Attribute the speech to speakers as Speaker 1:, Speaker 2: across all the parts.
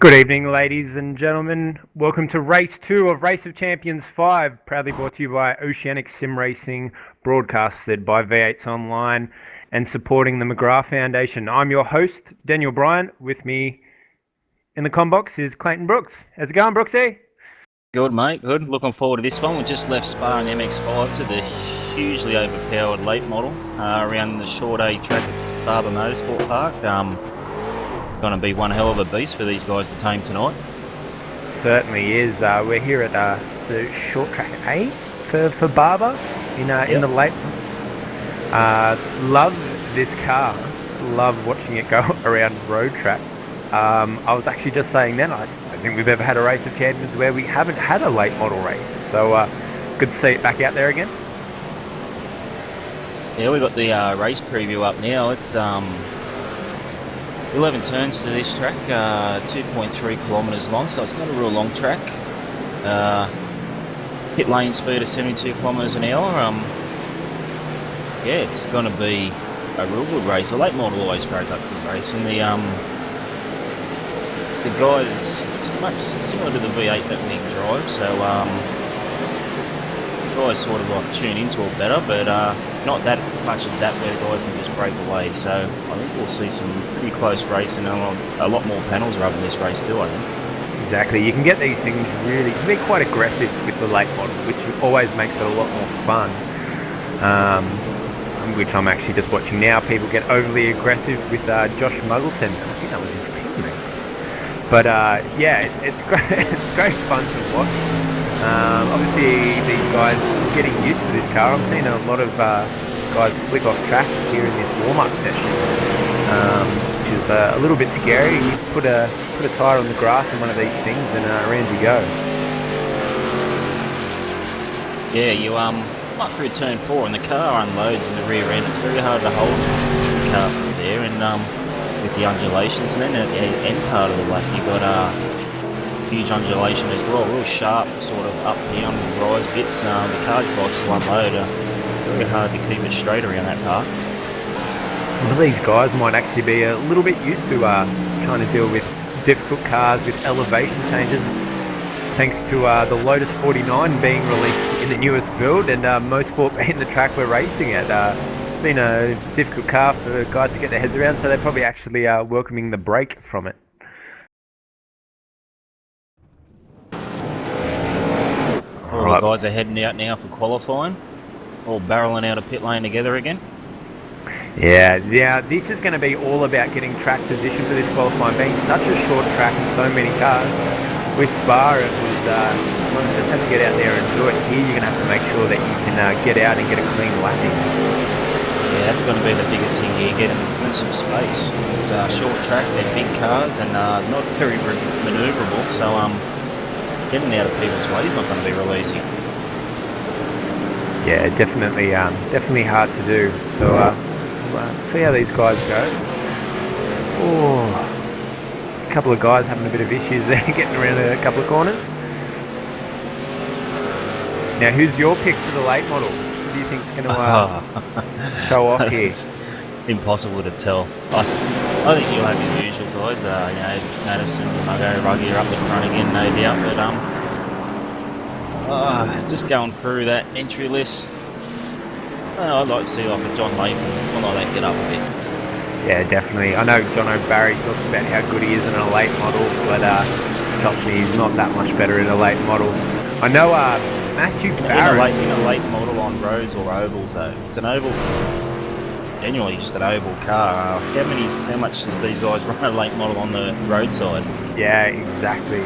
Speaker 1: Good evening, ladies and gentlemen. Welcome to Race 2 of Race of Champions 5, proudly brought to you by Oceanic Sim Racing, broadcasted by V8's Online and supporting the McGrath Foundation. I'm your host, Daniel Bryant. With me in the combox is Clayton Brooks. How's it going, Brooksy?
Speaker 2: Good, mate. Good. Looking forward to this one. We just left Spa and MX5 to the hugely overpowered late model around the short A track at Sparba Motorsport Park. Going to be one hell of a beast for these guys to tame tonight.
Speaker 1: Certainly is. We're here at the short track A for Barber in the late. Love this car. Love watching it go around road tracks. I was actually just saying then, I don't think we've ever had a race of champions where we haven't had a late model race. So good to see it back out there again.
Speaker 2: Yeah, we've got the race preview up now. It's 11 turns to this track, 2.3 kilometres long, so it's not a real long track. Pit lane speed of 72 kilometres an hour. Yeah, it's going to be a real good race. The late model always throws up a good race, and the guys, it's much similar to the V8 that we drive, so the guys sort of like tune into it better, but not that much of that where the guys can just break away. So I think we'll see some pretty close racing and a lot more panels running this race too, I think.
Speaker 1: Exactly, you can get these things really to be quite aggressive with the late model, which always makes it a lot more fun. Which I'm actually just watching now. People get overly aggressive with Josh Muggleton. I think that was his teammate. But yeah, it's great. It's great fun to watch. Obviously, these guys getting used to this car. I've seen a lot of guys flick off track here in this warm-up session, which is a little bit scary. You put a tyre on the grass in one of these things, and around you go.
Speaker 2: Yeah, you up through turn 4, and the car unloads in the rear end. It's very hard to hold the car through there, and with the undulations, and then at the end part of the lap you got huge undulation as well, real sharp sort of up down rise bits. The car likes to unload. Very hard to keep it straight around that part.
Speaker 1: One of these guys might actually be a little bit used to trying to deal with difficult cars with elevation changes, thanks to the Lotus 49 being released in the newest build, and Motorsport being the track we're racing at. It's been a difficult car for guys to get their heads around, so they're probably actually welcoming the break from it.
Speaker 2: All the guys are heading out now for qualifying, all barreling out of pit lane together again.
Speaker 1: Yeah, this is going to be all about getting track position for this qualifying, being such a short track and so many cars. With Spa, it was you just have to get out there and do it. Here, you're going to have to make sure that you can get out and get a clean lap in.
Speaker 2: Yeah, that's going to be the biggest thing here, getting some space. It's a short track, they're big cars, and not very manoeuvrable, so getting out of people's way is not going to be real easy.
Speaker 1: Yeah, definitely hard to do. So see how these guys go. Oh. A couple of guys having a bit of issues there, getting around a couple of corners. Now, who's your pick for the late model? Who do you think is going to show off here?
Speaker 2: Impossible to tell. I think you'll have your usual guys. Madison, Muggo, Ruggy are up the front again, no doubt. But just going through that entry list, I'd like to see like a John Latham. I'll not let get up a bit.
Speaker 1: Yeah, definitely. I know John O'Barry talks about how good he is in a late model, but trust me, he's not that much better in a late modol. I know Matthew Barrett...
Speaker 2: In a late model on roads or ovals though. It's an oval, genuinely just an oval car. How much does these guys run a late model on the roadside?
Speaker 1: Yeah, exactly.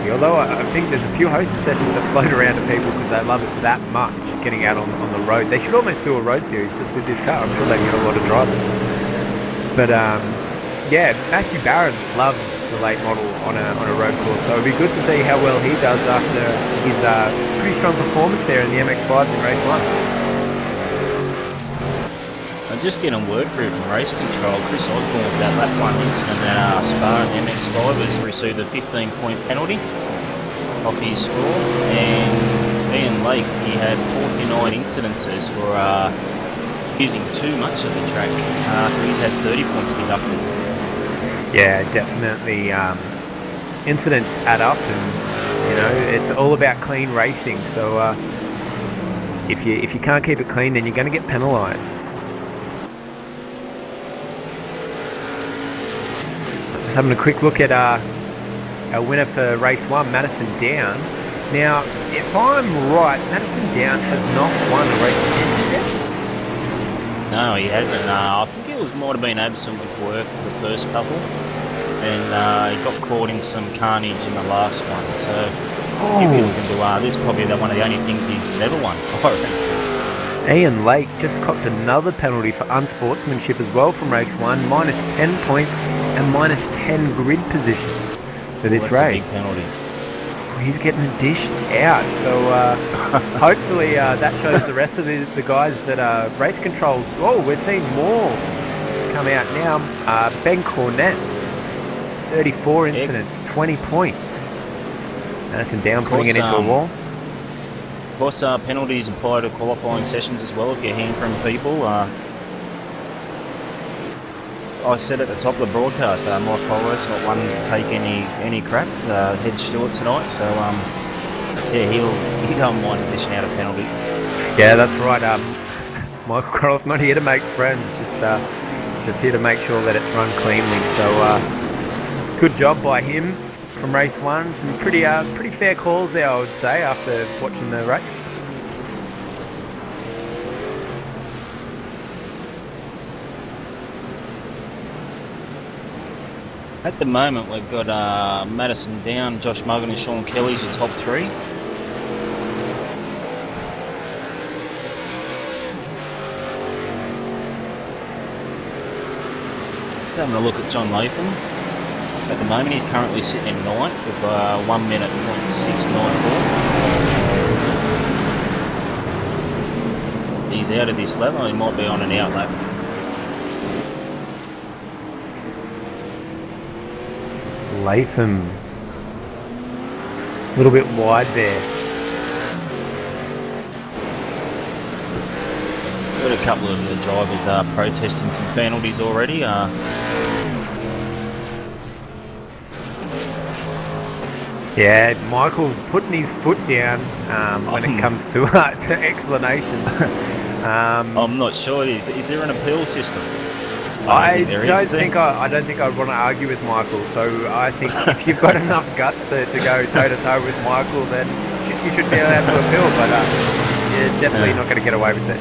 Speaker 1: Although I think there's a few hosted sessions that float around to people because they love it that much, getting out on the road. They should almost do a road series just with this car. I'm sure they can get a lot of drivers. But yeah, Matthew Barron loves the late model on a road course, so it'll be good to see how well he does after his pretty strong performance there in the MX5 in race 1.
Speaker 2: I'm just getting word through from race control. Chris Osborne about that one incident at Spa and MX5 has received a 15-point penalty off his score, and Ian Lake, he had 49 incidences for using too much of the track, so he's had 30 points deducted.
Speaker 1: Yeah, definitely incidents add up, and it's all about clean racing. So if you can't keep it clean, then you're going to get penalised. Just having a quick look at our winner for race 1, Madison Down. Now, if I'm right, Madison Down has not won a race yet.
Speaker 2: No, he hasn't. I think he might have been absent with work for the first couple, and he got caught in some carnage in the last one. So if you're looking to, this is probably one of the only things he's never won.
Speaker 1: Ian Lake just copped another penalty for unsportsmanship as well from race 1, minus 10 points and minus 10 grid positions for this race.
Speaker 2: A big penalty.
Speaker 1: He's getting a dish out, so hopefully that shows the rest of the guys that are race controls. Oh, we're seeing more come out now. Ben Cornett, 34 incidents, 20 points. Madison Down putting it into a wall.
Speaker 2: Of course, penalties apply to qualifying sessions as well if you're hearing from people. I said at the top of the broadcast, Mike Holworth's not one to take any crap, head steward tonight, so yeah, he don't mind dishing out a penalty.
Speaker 1: Yeah, that's right. Michael Crowell's not here to make friends, just here to make sure that it's run cleanly. So good job by him from race 1. Some pretty fair calls there, I would say, after watching the race.
Speaker 2: At the moment, we've got Madison Down, Josh Muggan and Sean Kelly's your top 3. Having a look at John Latham. At the moment, he's currently sitting in 9th with 1 minute .694. He's out of this lap, he might be on an out lap.
Speaker 1: Latham, a little bit wide there.
Speaker 2: Got a couple of the drivers protesting some penalties already.
Speaker 1: Yeah, Michael putting his foot down when it comes to explanations.
Speaker 2: I'm not sure. Is there an appeal system?
Speaker 1: I don't think I'd want to argue with Michael. So I think if you've got enough guts to go toe to toe with Michael, then you should be able to appeal. But you're definitely not going to get away with it.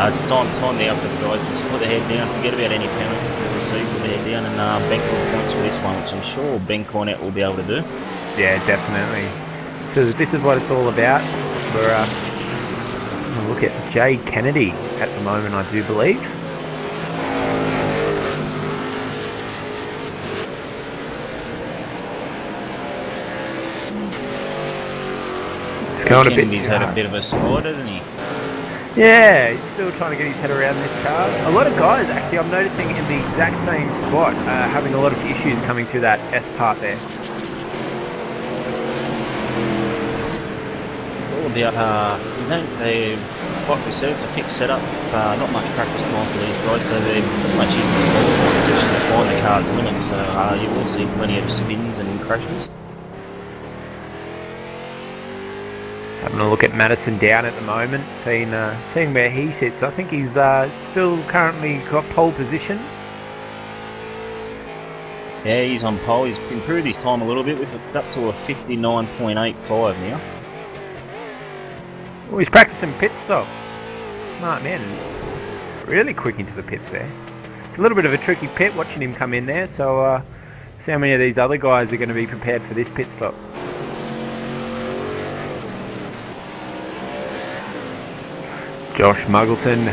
Speaker 2: It's time now for the guys to just put their head down, forget about any penalties they receive, put their head down, and bank good points for this one, which I'm sure Ben Cornett will be able to do.
Speaker 1: Yeah, definitely. So this is what it's all about. We're going to look at Jay Kennedy at the moment, I do believe.
Speaker 2: Kennedy's had a bit of a slide, hasn't he?
Speaker 1: Yeah, he's still trying to get his head around this car. A lot of guys, actually, I'm noticing in the exact same spot, having a lot of issues coming through that S part there.
Speaker 2: All about, like we said, it's a fixed setup. Not much practice time for these guys, so they're pretty much using the qualifying session to find the car's limits. So you will see plenty of spins and crashes.
Speaker 1: Having a look at Madison Down at the moment, seeing where he sits. I think he's still currently got pole position.
Speaker 2: Yeah, he's on pole. He's improved his time a little bit, with it up to a 59.85 now.
Speaker 1: Oh, he's practicing pit stop. Smart man. Really quick into the pits there. It's a little bit of a tricky pit watching him come in there, so see how many of these other guys are going to be prepared for this pit stop. Josh Muggleton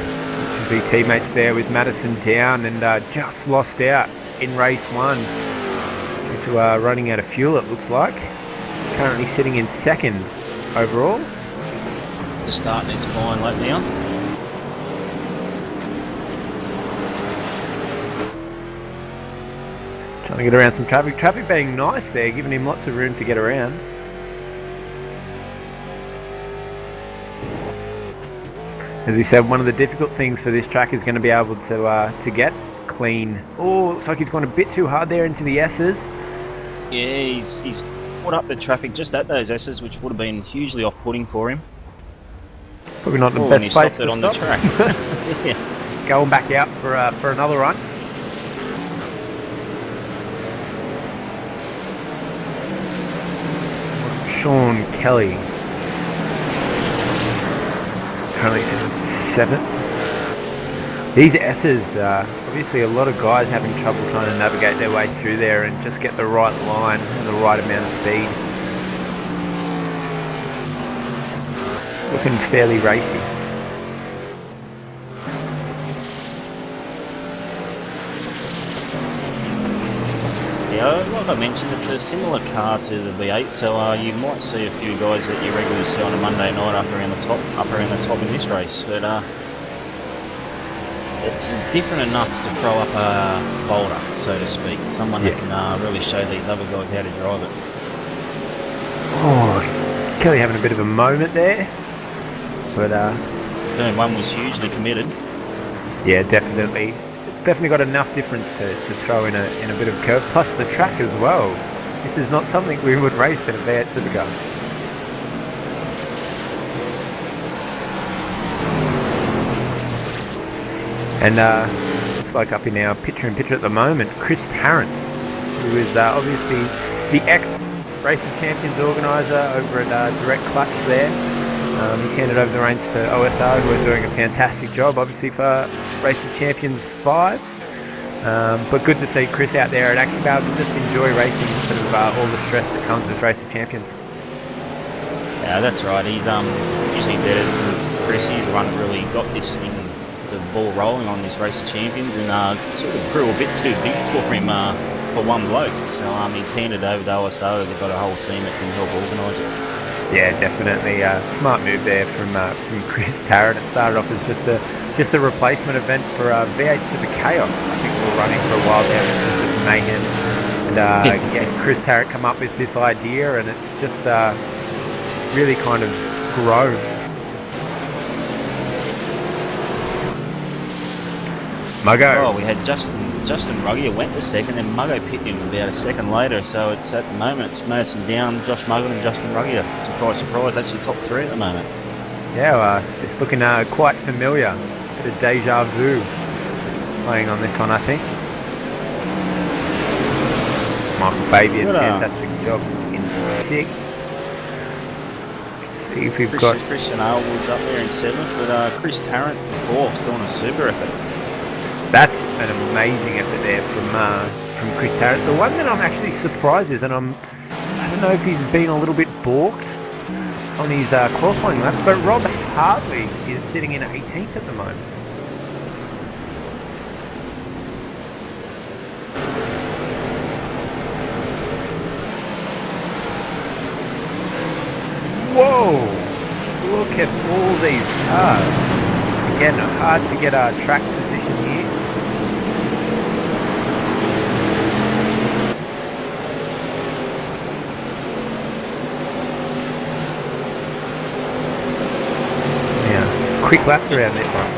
Speaker 1: should be teammates there with Madison Down, and just lost out in race 1 due to running out of fuel, it looks like. Currently sitting in 2nd overall.
Speaker 2: Just starting his fine lap now.
Speaker 1: Trying to get around some traffic. Traffic being nice there, giving him lots of room to get around. As we said, one of the difficult things for this track is going to be able to get clean. Oh, looks like he's gone a bit too hard there into the S's.
Speaker 2: Yeah, he's caught up the traffic just at those S's, which would have been hugely off-putting for him.
Speaker 1: Probably not the
Speaker 2: Oh,
Speaker 1: best
Speaker 2: and he
Speaker 1: place
Speaker 2: stopped it
Speaker 1: to
Speaker 2: on
Speaker 1: stop.
Speaker 2: the track. Yeah.
Speaker 1: Going back out for another run. Sean Kelly. Currently 7th. These S's, obviously a lot of guys having trouble trying to navigate their way through there and just get the right line and the right amount of speed. Looking fairly racy.
Speaker 2: Yeah, like I mentioned, it's a similar car to the V8, so you might see a few guys that you regularly see on a Monday night up around the top in this race. But it's different enough to throw up a boulder, so to speak. Someone that can really show these other guys how to drive it.
Speaker 1: Oh, Kelly having a bit of a moment there, but
Speaker 2: Turn 1 was hugely committed.
Speaker 1: yeah, definitely. It's definitely got enough difference to throw in a bit of curve. Plus the track as well. This is not something we would race in a V8 Supercar. And looks like up in our picture-in-picture at the moment, Chris Tarrant, who is obviously the ex-Race of Champions organiser over at Direct Clutch there. He's handed over the reins to OSR, who are doing a fantastic job, obviously, for Race of Champions 5. But good to see Chris out there and actually be able to just enjoy racing instead of all the stress that comes with Race of Champions.
Speaker 2: Yeah, that's right. He's usually better than Chris. He's the one that really got this thing, the ball rolling on this Race of Champions, and sort of grew a bit too big for him for one bloke. So he's handed over to OSO. They've got a whole team that can help organise it.
Speaker 1: Yeah, definitely smart move there from Chris Tarrant. It started off as just a replacement event for V8 Super Chaos. I think we were running for a while down in Super Mayhem, and Chris Tarrant come up with this idea, and it's just really kind of grown. Muggo.
Speaker 2: Oh, we had Justin Ruggier went to second, and Muggo picked him about a second later. So it's at the moment it's Madison Down, Josh Muggo, and Justin Ruggier. Surprise, surprise! Actually, top 3 at the moment.
Speaker 1: Yeah, it's looking quite familiar. Bit of deja vu playing on this one, I think. Michael Baby did a fantastic job in 6th. See if we've got
Speaker 2: Christian Aylwood's up there in 7th, but Chris Tarrant 4th, doing a super effort.
Speaker 1: That's an amazing effort there from Chris Tarrant. The one that I'm actually surprised is, and I don't know if he's been a little bit balked on his qualifying lap, but Rob Hartley is sitting in 18th at the moment. Whoa! Look at all these cars. Again, hard to get our track position here. Quick laps around this one.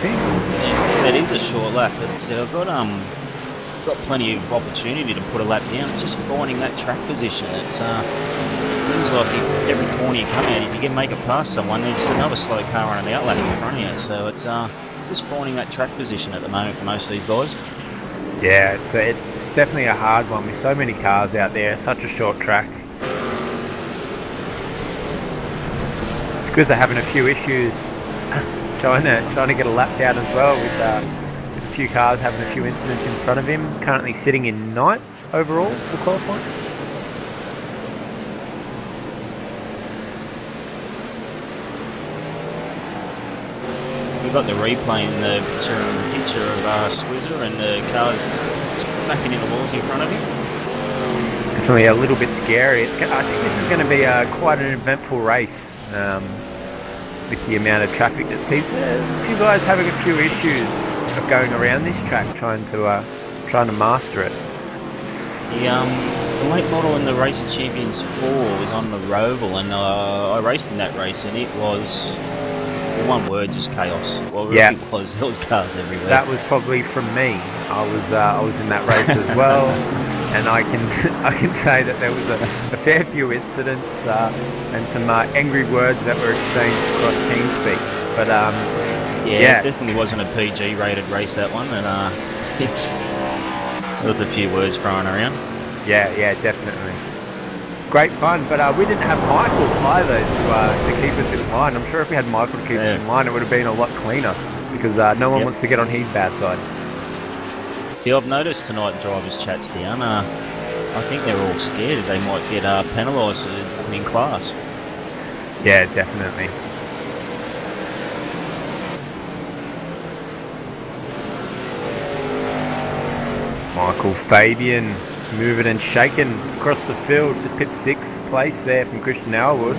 Speaker 2: Yeah, that is a short lap, but I've got plenty of opportunity to put a lap down. It's just finding that track position. It's seems like every corner you come out, if you can make it past someone, there's another slow car running the outlap in front of you. So it's just finding that track position at the moment for most of these guys.
Speaker 1: Yeah, it's definitely a hard one with so many cars out there. Such a short track. It's because they're having a few issues. trying to get a lap down as well with a few cars having a few incidents in front of him. Currently sitting in 9th overall for qualifying.
Speaker 2: We've got the replay in the picture of Swizzer and the cars smacking in the walls in front of him.
Speaker 1: Definitely a little bit scary. I think this is going to be quite an eventful race. With the amount of traffic that seems a few guys having a few issues of going around this track trying to master it.
Speaker 2: The late model in the Race of Champions 4 was on the Roval, and I raced in that race, and it was one word, just chaos. Well, it
Speaker 1: Yeah.
Speaker 2: really was. There was cars everywhere.
Speaker 1: That was probably from me. I was in that race as well, and I can I can say that there was a fair few incidents and some angry words that were exchanged across TeamSpeak. But
Speaker 2: Yeah,
Speaker 1: yeah,
Speaker 2: it definitely wasn't a PG rated race, that one, and there was a few words thrown around.
Speaker 1: yeah, definitely. Great fun, but we didn't have Michael either to keep us in line. I'm sure if we had Michael to keep us in line, it would have been a lot cleaner because no one
Speaker 2: Yep.
Speaker 1: wants to get on his bad side.
Speaker 2: Yeah, I've noticed tonight drivers' chats down. I think they're all scared they might get penalised for in class.
Speaker 1: Yeah, definitely. Michael Fabian moving and shaking across the field to pit 6th place there from Christian Elwood.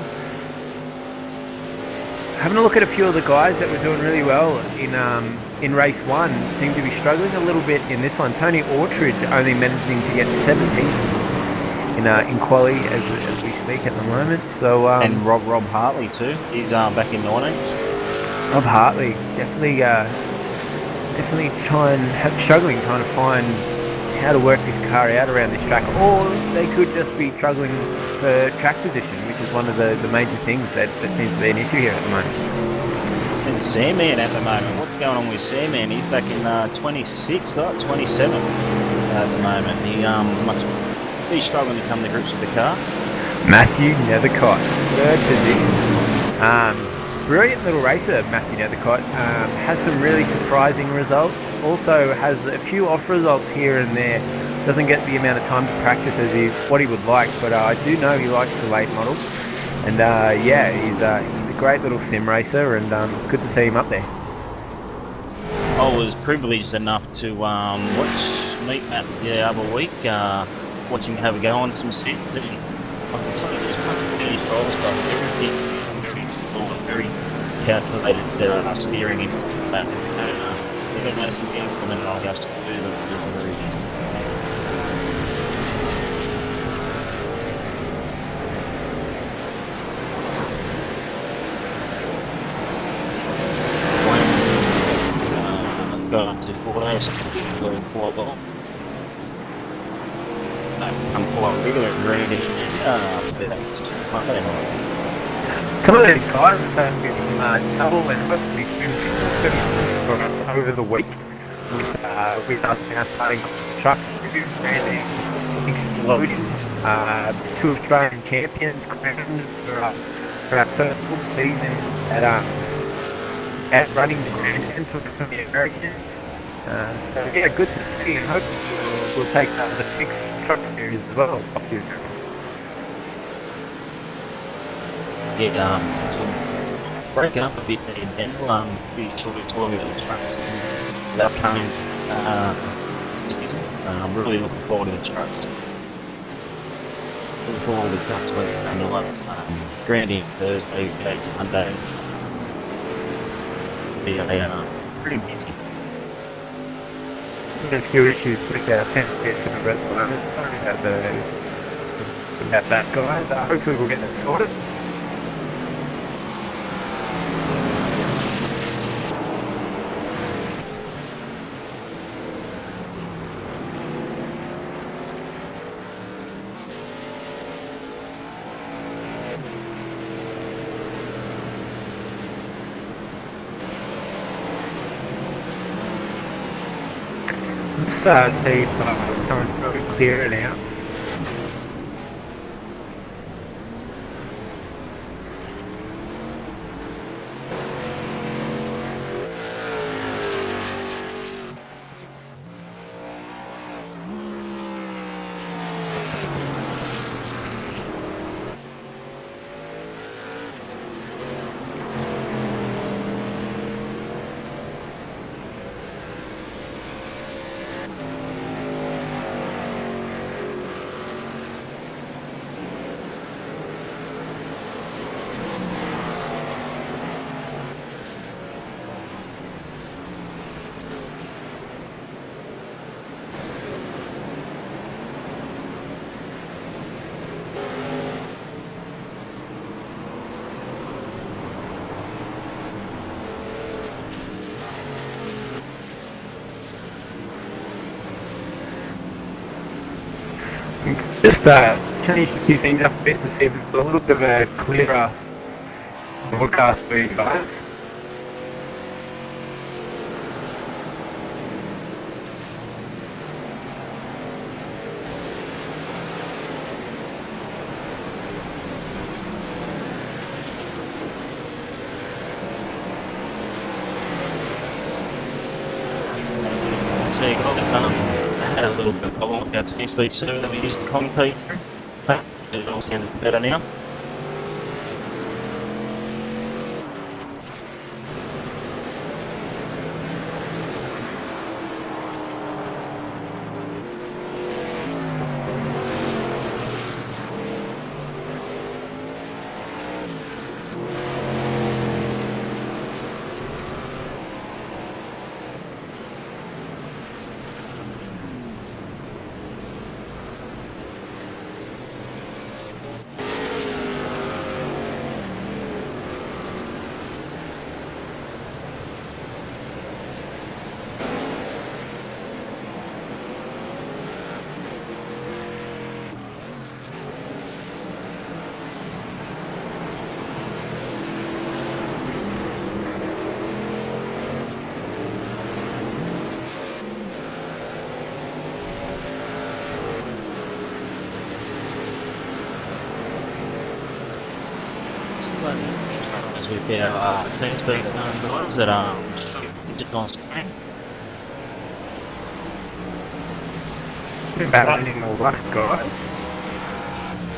Speaker 1: Having a look at a few of the guys that were doing really well in race 1 seem to be struggling a little bit in this one. Tony Orchard only managing to get 17th in quali as we speak at the moment. So
Speaker 2: and Rob Hartley too. He's back in 19th.
Speaker 1: Rob Hartley definitely struggling trying to find how to work this car out around this track, or they could just be struggling for track position, which is one of the major things that seems to be an issue here at the moment.
Speaker 2: And Sandman at the moment, what's going on with Sandman? He's back in 26, 27 at the moment. He must be struggling to come to grips with the car.
Speaker 1: Matthew Nethercott, 3rd position. Brilliant little racer, Matthew Nethercott. Has some really surprising results. Also has a few off results here and there. Doesn't get the amount of time to practice as what he would like, but I do know he likes the late models. And yeah, he's a great little sim racer, and good to see him up there.
Speaker 2: I was privileged enough to watch Meet Matt the other week, watching him have a go on some sets, and I can say there's everything very calculated steering in that. Even though some implement I guess to do the very easy. Got to 4 days, going 4 ball. I'm quite regular grading.
Speaker 1: Some of these guys have been trouble and hopefully for us over the week with us now starting trucks and exploding. 2 Australian champions crowned for our first full season at running the Grand Am for the Americans. So yeah, good to see, and hopefully we'll take the 6 truck series as well.
Speaker 2: Break up a bit there, then be sure to talk about the trucks the upcoming season. I'm really looking forward to the trucks. Looking forward to the trucks Wednesday night, Grand Am Thursday, go to Monday. Be pretty busy.
Speaker 1: There's a few issues with our test at the moment. Sorry about that, guys. Hopefully we'll get that sorted. See coming really clear now. Just changed a few things up a bit to see if it's a little bit of a clearer broadcast for you guys.
Speaker 2: So you got this, I had a little bit of problem with our TeamSpeak server that we used to commentate through. It all sounds better now. With our TeamSpeak guys that just on screen.
Speaker 1: About any more rust, guys.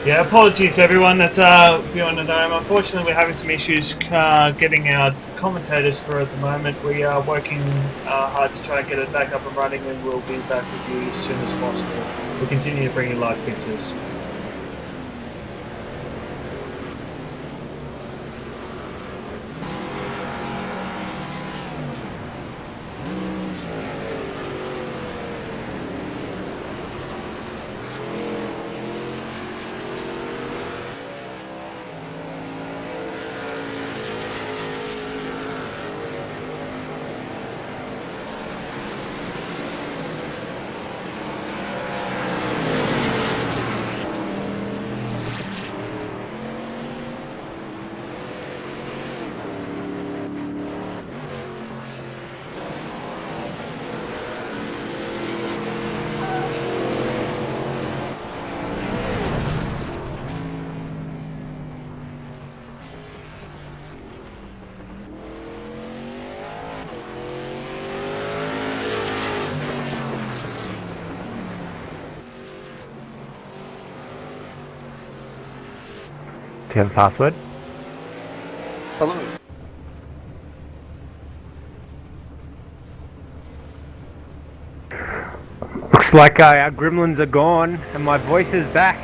Speaker 3: Yeah, apologies everyone that's beyond the dome. Unfortunately, we're having some issues getting our commentators through at the moment. We are working hard to try and get it back up and running, and we'll be back with you as soon as possible. We'll continue to bring you live pictures.
Speaker 1: Do you have a password?
Speaker 4: Hello.
Speaker 1: Looks like our gremlins are gone and my voice is back.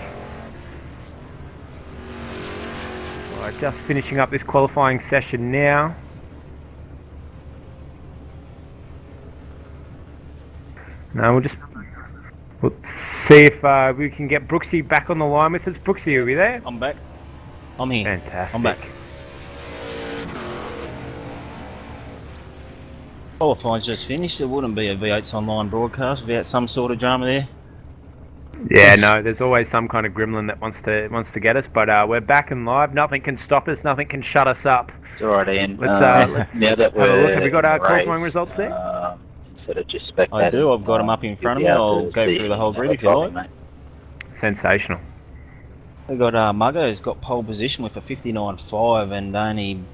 Speaker 1: Alright, just finishing up this qualifying session now. Now we'll see if we can get Brooksy back on the line with us. Brooksy, are we there?
Speaker 2: I'm back. I'm here.
Speaker 1: Fantastic.
Speaker 2: I'm back. Qualifying's just finished. It wouldn't be a V8's online broadcast without some sort of drama there.
Speaker 1: Yeah, no, there's always some kind of gremlin that wants to get us, but we're back and live. Nothing can stop us. Nothing can shut us up.
Speaker 4: It's alright, Ian.
Speaker 1: Let's
Speaker 4: now that
Speaker 1: have a look. Have we got our
Speaker 4: race,
Speaker 1: qualifying results there?
Speaker 4: Instead of just spectating,
Speaker 2: I do. I've got them up in front of me. I'll go through the whole grid if you like.
Speaker 4: Mate.
Speaker 1: Sensational.
Speaker 2: We got Muggo's got pole position with a 59.5 and only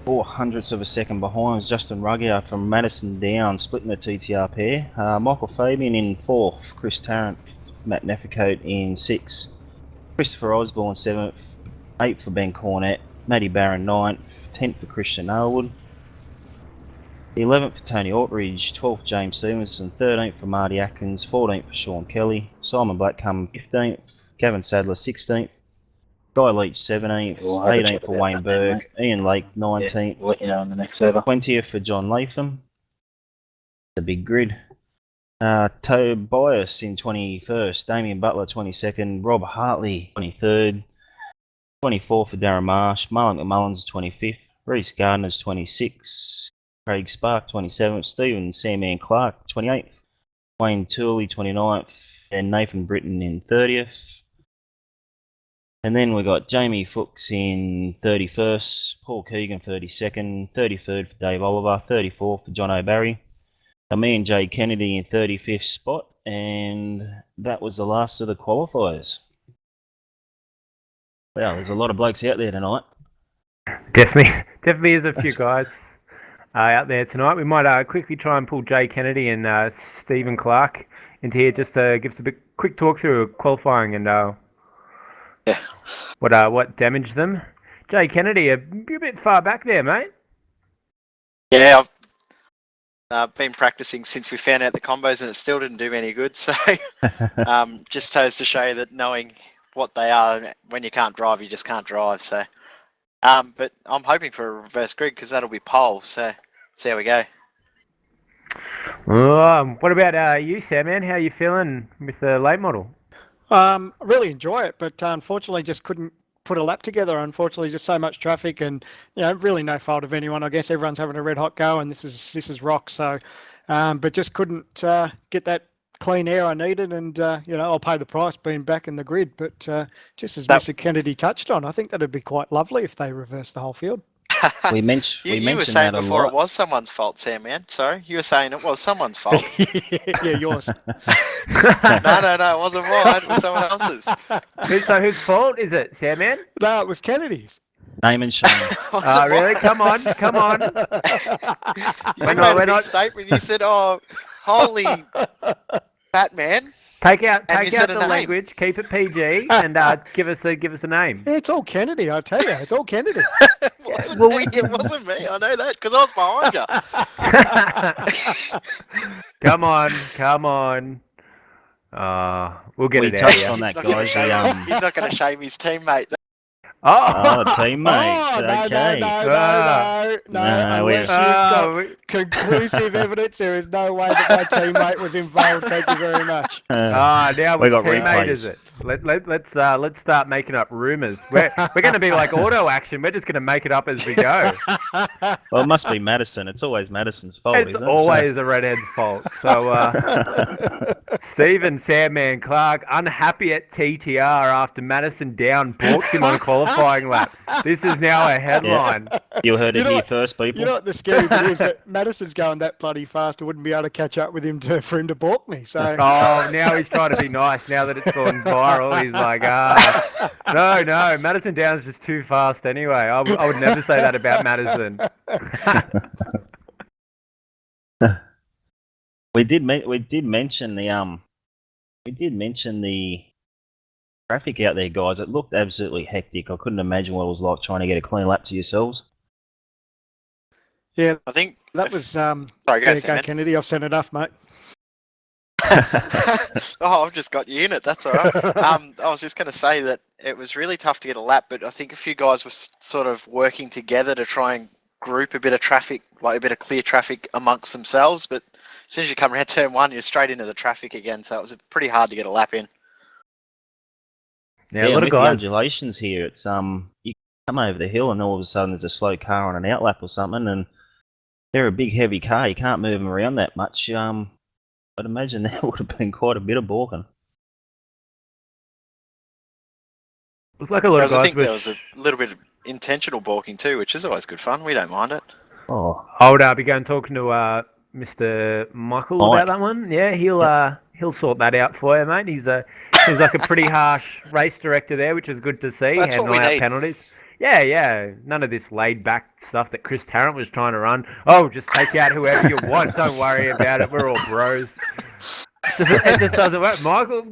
Speaker 2: 0.04 of a second behind Justin Ruggier from Madison down, splitting the TTR pair. Michael Fabian in 4th, Chris Tarrant, Matt Nefficote in 6th, Christopher Osborne 7th, 8th for Ben Cornett, Matty Barron 9th, 10th for Christian Arwood, 11th for Tony Ortridge, 12th James Stevenson, 13th for Marty Atkins, 14th for Sean Kelly, Simon Blackcomb 15th, Gavin Sadler 16th, Guy Leach 17th, 18th for Wayne Berg, Ian Lake 19th,
Speaker 4: We'll let you know on the next server.
Speaker 2: 20th for John Latham. It's a big grid. Tobias in 21st, Damien Butler 22nd, Rob Hartley 23rd, 24th for Darren Marsh, Marlon McMullins 25th, Reece Gardner's 26th, Craig Spark 27th, Stephen Sandman Clark 28th, Wayne Tooley 29th, and Nathan Britton in 30th. And then we got Jamie Fuchs in 31st, Paul Keegan 32nd, 33rd for Dave Oliver, 34th for John O'Barry. And me and Jay Kennedy in 35th spot, and that was the last of the qualifiers. Wow, there's a lot of blokes out there tonight.
Speaker 1: Definitely is a few guys out there tonight. We might quickly try and pull Jay Kennedy and Stephen Clark into here just to give us a quick talk through qualifying and what damaged them. Jay Kennedy, you're a bit far back there, mate.
Speaker 5: Yeah, I've been practicing since we found out the combos and it still didn't do me any good. So just goes to show that knowing what they are, when you can't drive, you just can't drive. So, but I'm hoping for a reverse grid because that'll be pole. So see how we go.
Speaker 1: What about you, Sam, man? How are you feeling with the late model?
Speaker 6: I really enjoy it, but unfortunately just couldn't put a lap together. Unfortunately, just so much traffic, and really no fault of anyone. I guess everyone's having a red hot go, and this is rock. So, but just couldn't get that clean air I needed, and I'll pay the price being back in the grid. But just as Mr. Kennedy touched on, I think that'd be quite lovely if they reversed the whole field.
Speaker 2: We
Speaker 5: you
Speaker 2: mentioned
Speaker 5: were saying
Speaker 2: that
Speaker 5: before it was someone's fault, Sam, man. Sorry, you were saying it was someone's fault.
Speaker 6: Yeah, yours.
Speaker 5: No, it wasn't mine. It was someone else's.
Speaker 1: So whose fault is it, Sam, man?
Speaker 6: No, it was Kennedy's.
Speaker 2: Name and shame.
Speaker 1: Really? Come on.
Speaker 5: You made a big statement. You said, "Oh, holy Batman."
Speaker 1: Take out
Speaker 5: And you said
Speaker 1: the
Speaker 5: a name.
Speaker 1: language, keep it PG, and give us a name.
Speaker 6: Yeah, it's all Kennedy, I tell you. It's all Kennedy.
Speaker 5: It wasn't me. I know that because I was behind you.
Speaker 1: Come on. We'll get it out.
Speaker 2: touched on that, guys.
Speaker 5: He's not going to shame his teammate.
Speaker 2: Oh, teammates. Okay.
Speaker 6: No, unless you've got conclusive evidence, there is no way that my teammate was involved. Thank you very much.
Speaker 1: Now
Speaker 2: We
Speaker 1: which
Speaker 2: got
Speaker 1: teammate
Speaker 2: replays.
Speaker 1: is it? Let's start making up rumours. We're going to be like auto action. We're just going to make it up as we go.
Speaker 2: Well, it must be Madison. It's always Madison's fault,
Speaker 1: It's
Speaker 2: isn't it?
Speaker 1: always a redhead's fault. So Stephen Sandman Clark unhappy at TTR after Madison down balks him on a qualifying lap. This is now a headline.
Speaker 2: You heard it
Speaker 6: know
Speaker 2: here
Speaker 6: what-
Speaker 2: first, people.
Speaker 6: You know what the scary bit is? That Madison's going that bloody fast, I wouldn't be able to catch up with him for him to balk me. So
Speaker 1: Oh, now he's trying to be nice. Now that it's gone viral, he's like, no, Madison Down's just too fast anyway. I would never say that about Madison.
Speaker 2: We did mention the traffic out there, guys. It looked absolutely hectic. I couldn't imagine what it was like trying to get a clean lap to yourselves.
Speaker 6: yeah,
Speaker 5: I think
Speaker 6: that was
Speaker 5: Sorry,
Speaker 6: go
Speaker 5: Sam.
Speaker 6: Kennedy. I've sent enough, mate.
Speaker 5: Oh, I've just got you in it. That's all right. I was just going to say that it was really tough to get a lap, but I think a few guys were sort of working together to try and group a bit of traffic, like a bit of clear traffic amongst themselves. But as soon as you come around turn one, you're straight into the traffic again. So it was pretty hard to get a lap in.
Speaker 1: Yeah, a lot
Speaker 2: with
Speaker 1: of
Speaker 2: the
Speaker 1: guys.
Speaker 2: undulations here, it's you come over the hill and all of a sudden there's a slow car on an outlap or something, and they're a big heavy car. You can't move them around that much. I'd imagine there would have been quite a bit of balking.
Speaker 1: Looks like a lot of
Speaker 5: I
Speaker 1: guys
Speaker 5: think there was a little bit of intentional balking too, which is always good fun. We don't mind it.
Speaker 2: Oh,
Speaker 1: I would be going talking to Mr. Michael
Speaker 2: Mike.
Speaker 1: about that one. Yeah, he'll sort that out for you, mate. He's like a pretty harsh race director there, which is good to see.
Speaker 5: That's what we
Speaker 1: handling out
Speaker 5: need.
Speaker 1: penalties. Yeah. None of this laid back stuff that Chris Tarrant was trying to run. Oh, just take out whoever you want. Don't worry about it. We're all bros. It just doesn't work. Michael,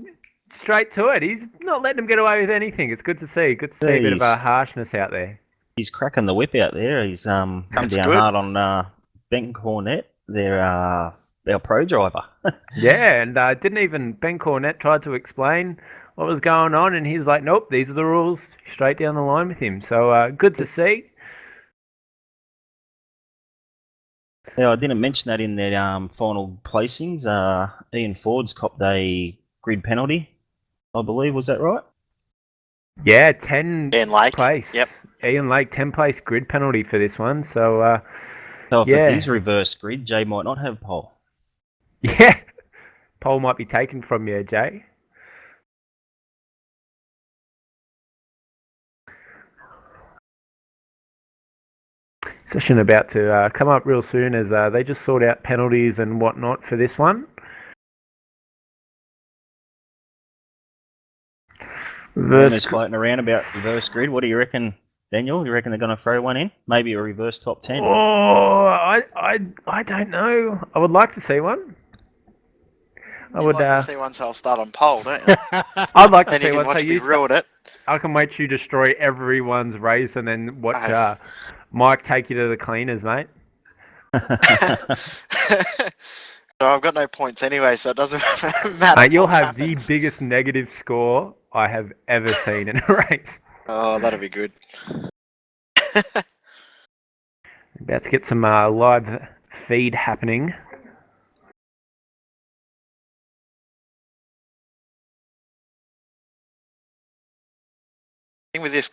Speaker 1: straight to it. He's not letting them get away with anything. It's good to see. Good to see a bit of a harshness out there.
Speaker 2: he's cracking the whip out there. He's come
Speaker 5: That's
Speaker 2: down
Speaker 5: good.
Speaker 2: hard on Ben Cornett, their pro driver.
Speaker 1: Yeah, and Ben Cornett tried to explain what was going on, and he's like, nope, these are the rules, straight down the line with him. So good to see.
Speaker 2: Yeah, I didn't mention that in their final placings. Ian Ford's copped a grid penalty, I believe. Was that right?
Speaker 1: Yeah, 10
Speaker 5: Ian Lake.
Speaker 1: place.
Speaker 5: Yep.
Speaker 1: Ian Lake, 10 place grid penalty for this one. So,
Speaker 2: So if
Speaker 1: Yeah.
Speaker 2: it is reverse grid, Jay might not have pole.
Speaker 1: yeah, pole might be taken from you, Jay. Session about to come up real soon as they just sort out penalties and whatnot for this one.
Speaker 2: Rumours floating around about reverse grid. What do you reckon, Daniel? You reckon they're going to throw one in? Maybe a reverse top 10?
Speaker 1: Oh, I don't know. I would like to see one.
Speaker 5: You'd like to see one, so I'll start on pole, don't you?
Speaker 1: I'd like to
Speaker 5: Then you
Speaker 1: see
Speaker 5: can
Speaker 1: one.
Speaker 5: watch
Speaker 1: So
Speaker 5: me
Speaker 1: you
Speaker 5: ruin it.
Speaker 1: I can watch you destroy everyone's race and then watch Mike take you to the cleaners, mate.
Speaker 5: So I've got no points anyway, so it doesn't matter.
Speaker 1: Mate, you'll
Speaker 5: what
Speaker 1: have
Speaker 5: happens.
Speaker 1: the biggest negative score I have ever seen in a race.
Speaker 5: Oh, that'll be good.
Speaker 1: About to get some live feed happening.
Speaker 5: With this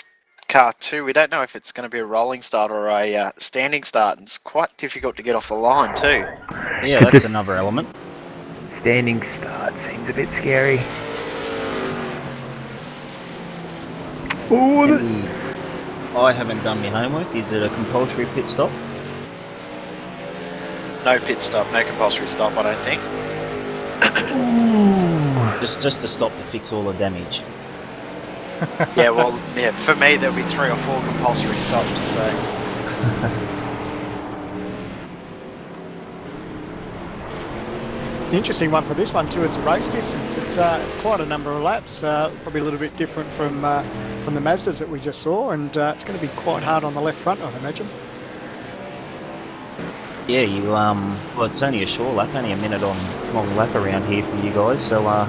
Speaker 5: car too, we don't know if it's going to be a rolling start or a standing start, and it's quite difficult to get off the line too.
Speaker 2: Yeah, that's another element.
Speaker 1: Standing start seems a bit scary.
Speaker 2: I haven't done my homework. Is it a compulsory pit stop?
Speaker 5: No pit stop, no compulsory stop, I don't think.
Speaker 2: Just to stop to fix all the damage.
Speaker 5: Yeah, well, yeah, for me there'll be 3 or 4 compulsory stops, so...
Speaker 6: The interesting one for this one too is the race distance. It's quite a number of laps, probably a little bit different from the Mazdas that we just saw, and it's going to be quite hard on the left front, I'd imagine.
Speaker 2: Yeah, well, it's only a short lap, only a minute on long lap around here for you guys, so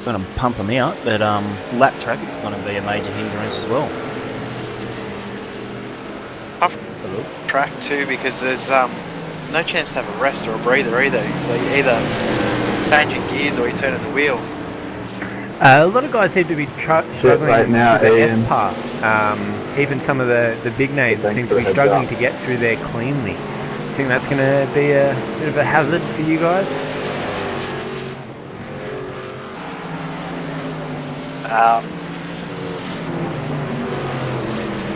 Speaker 2: going to pump them out, but lap traffic's going to be a major hindrance as well.
Speaker 5: Tough track too, because there's no chance to have a rest or a breather either. So you either changing gears or you turning the wheel.
Speaker 1: A lot of guys seem to be struggling
Speaker 4: right now,
Speaker 1: with the
Speaker 4: Ian.
Speaker 1: S part. Even some of the big names seem to be struggling to get through there cleanly. I think that's going to be a bit of a hazard for you guys.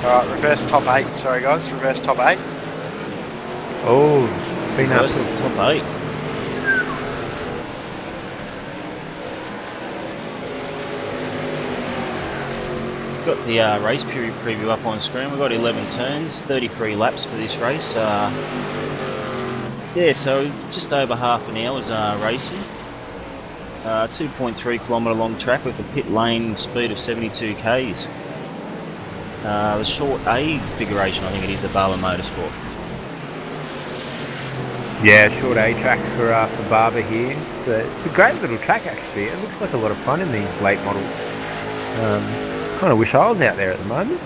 Speaker 5: Alright, reverse top 8. Sorry guys, reverse top 8.
Speaker 1: Oh, been up.
Speaker 2: First top 8. Got the race period preview up on screen. We've got 11 turns, 33 laps for this race. Yeah, so just over half an hour's racing. 2.3 kilometre long track with a pit lane speed of 72 k's. The short A configuration, I think it is, a Barber Motorsport.
Speaker 1: Yeah, short A track for Barber here. It's a great little track actually. It looks like a lot of fun in these late models. Kind of wish I was out there at the moment.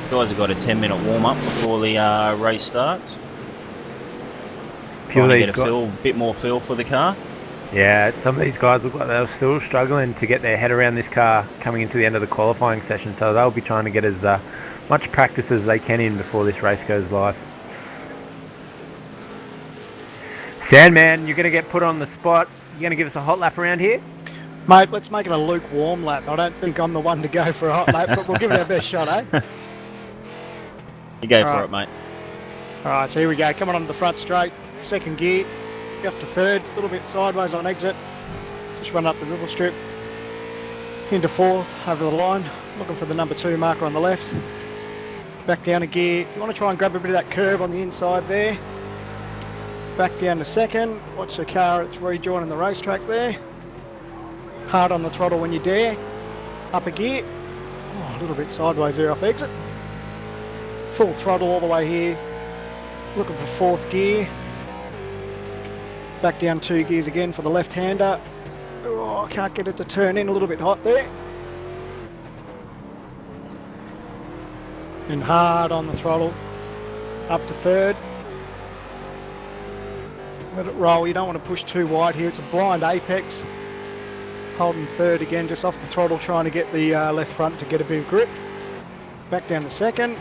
Speaker 2: Guys have got a 10-minute warm-up before the race starts.
Speaker 1: Few of
Speaker 2: Trying to
Speaker 1: these
Speaker 2: get a bit more feel for the car.
Speaker 1: Yeah, some of these guys look like they're still struggling to get their head around this car coming into the end of the qualifying session, so they'll be trying to get as much practice as they can in before this race goes live. Sandman, you're going to get put on the spot. You're going to give us a hot lap around here?
Speaker 6: Mate, let's make it a lukewarm lap. I don't think I'm the one to go for a hot lap, but we'll give it our best shot, eh?
Speaker 2: You go for it, mate.
Speaker 6: Alright, so here we go. Coming onto the front straight. Second gear. Go up to third. A little bit sideways on exit. Just run up the ribbon strip. Into fourth, over the line. Looking for the number 2 marker on the left. Back down a gear. You want to try and grab a bit of that curve on the inside there. Back down to second. Watch the car, it's rejoining the racetrack there. Hard on the throttle when you dare. Up a gear. Oh, a little bit sideways there off exit. Full throttle all the way here. Looking for fourth gear. Back down 2 gears again for the left-hander. Oh, I can't get it to turn in, a little bit hot there. And hard on the throttle. Up to third. Let it roll, you don't want to push too wide here. It's a blind apex. Holding third again, just off the throttle, trying to get the left front to get a bit of grip. Back down to second.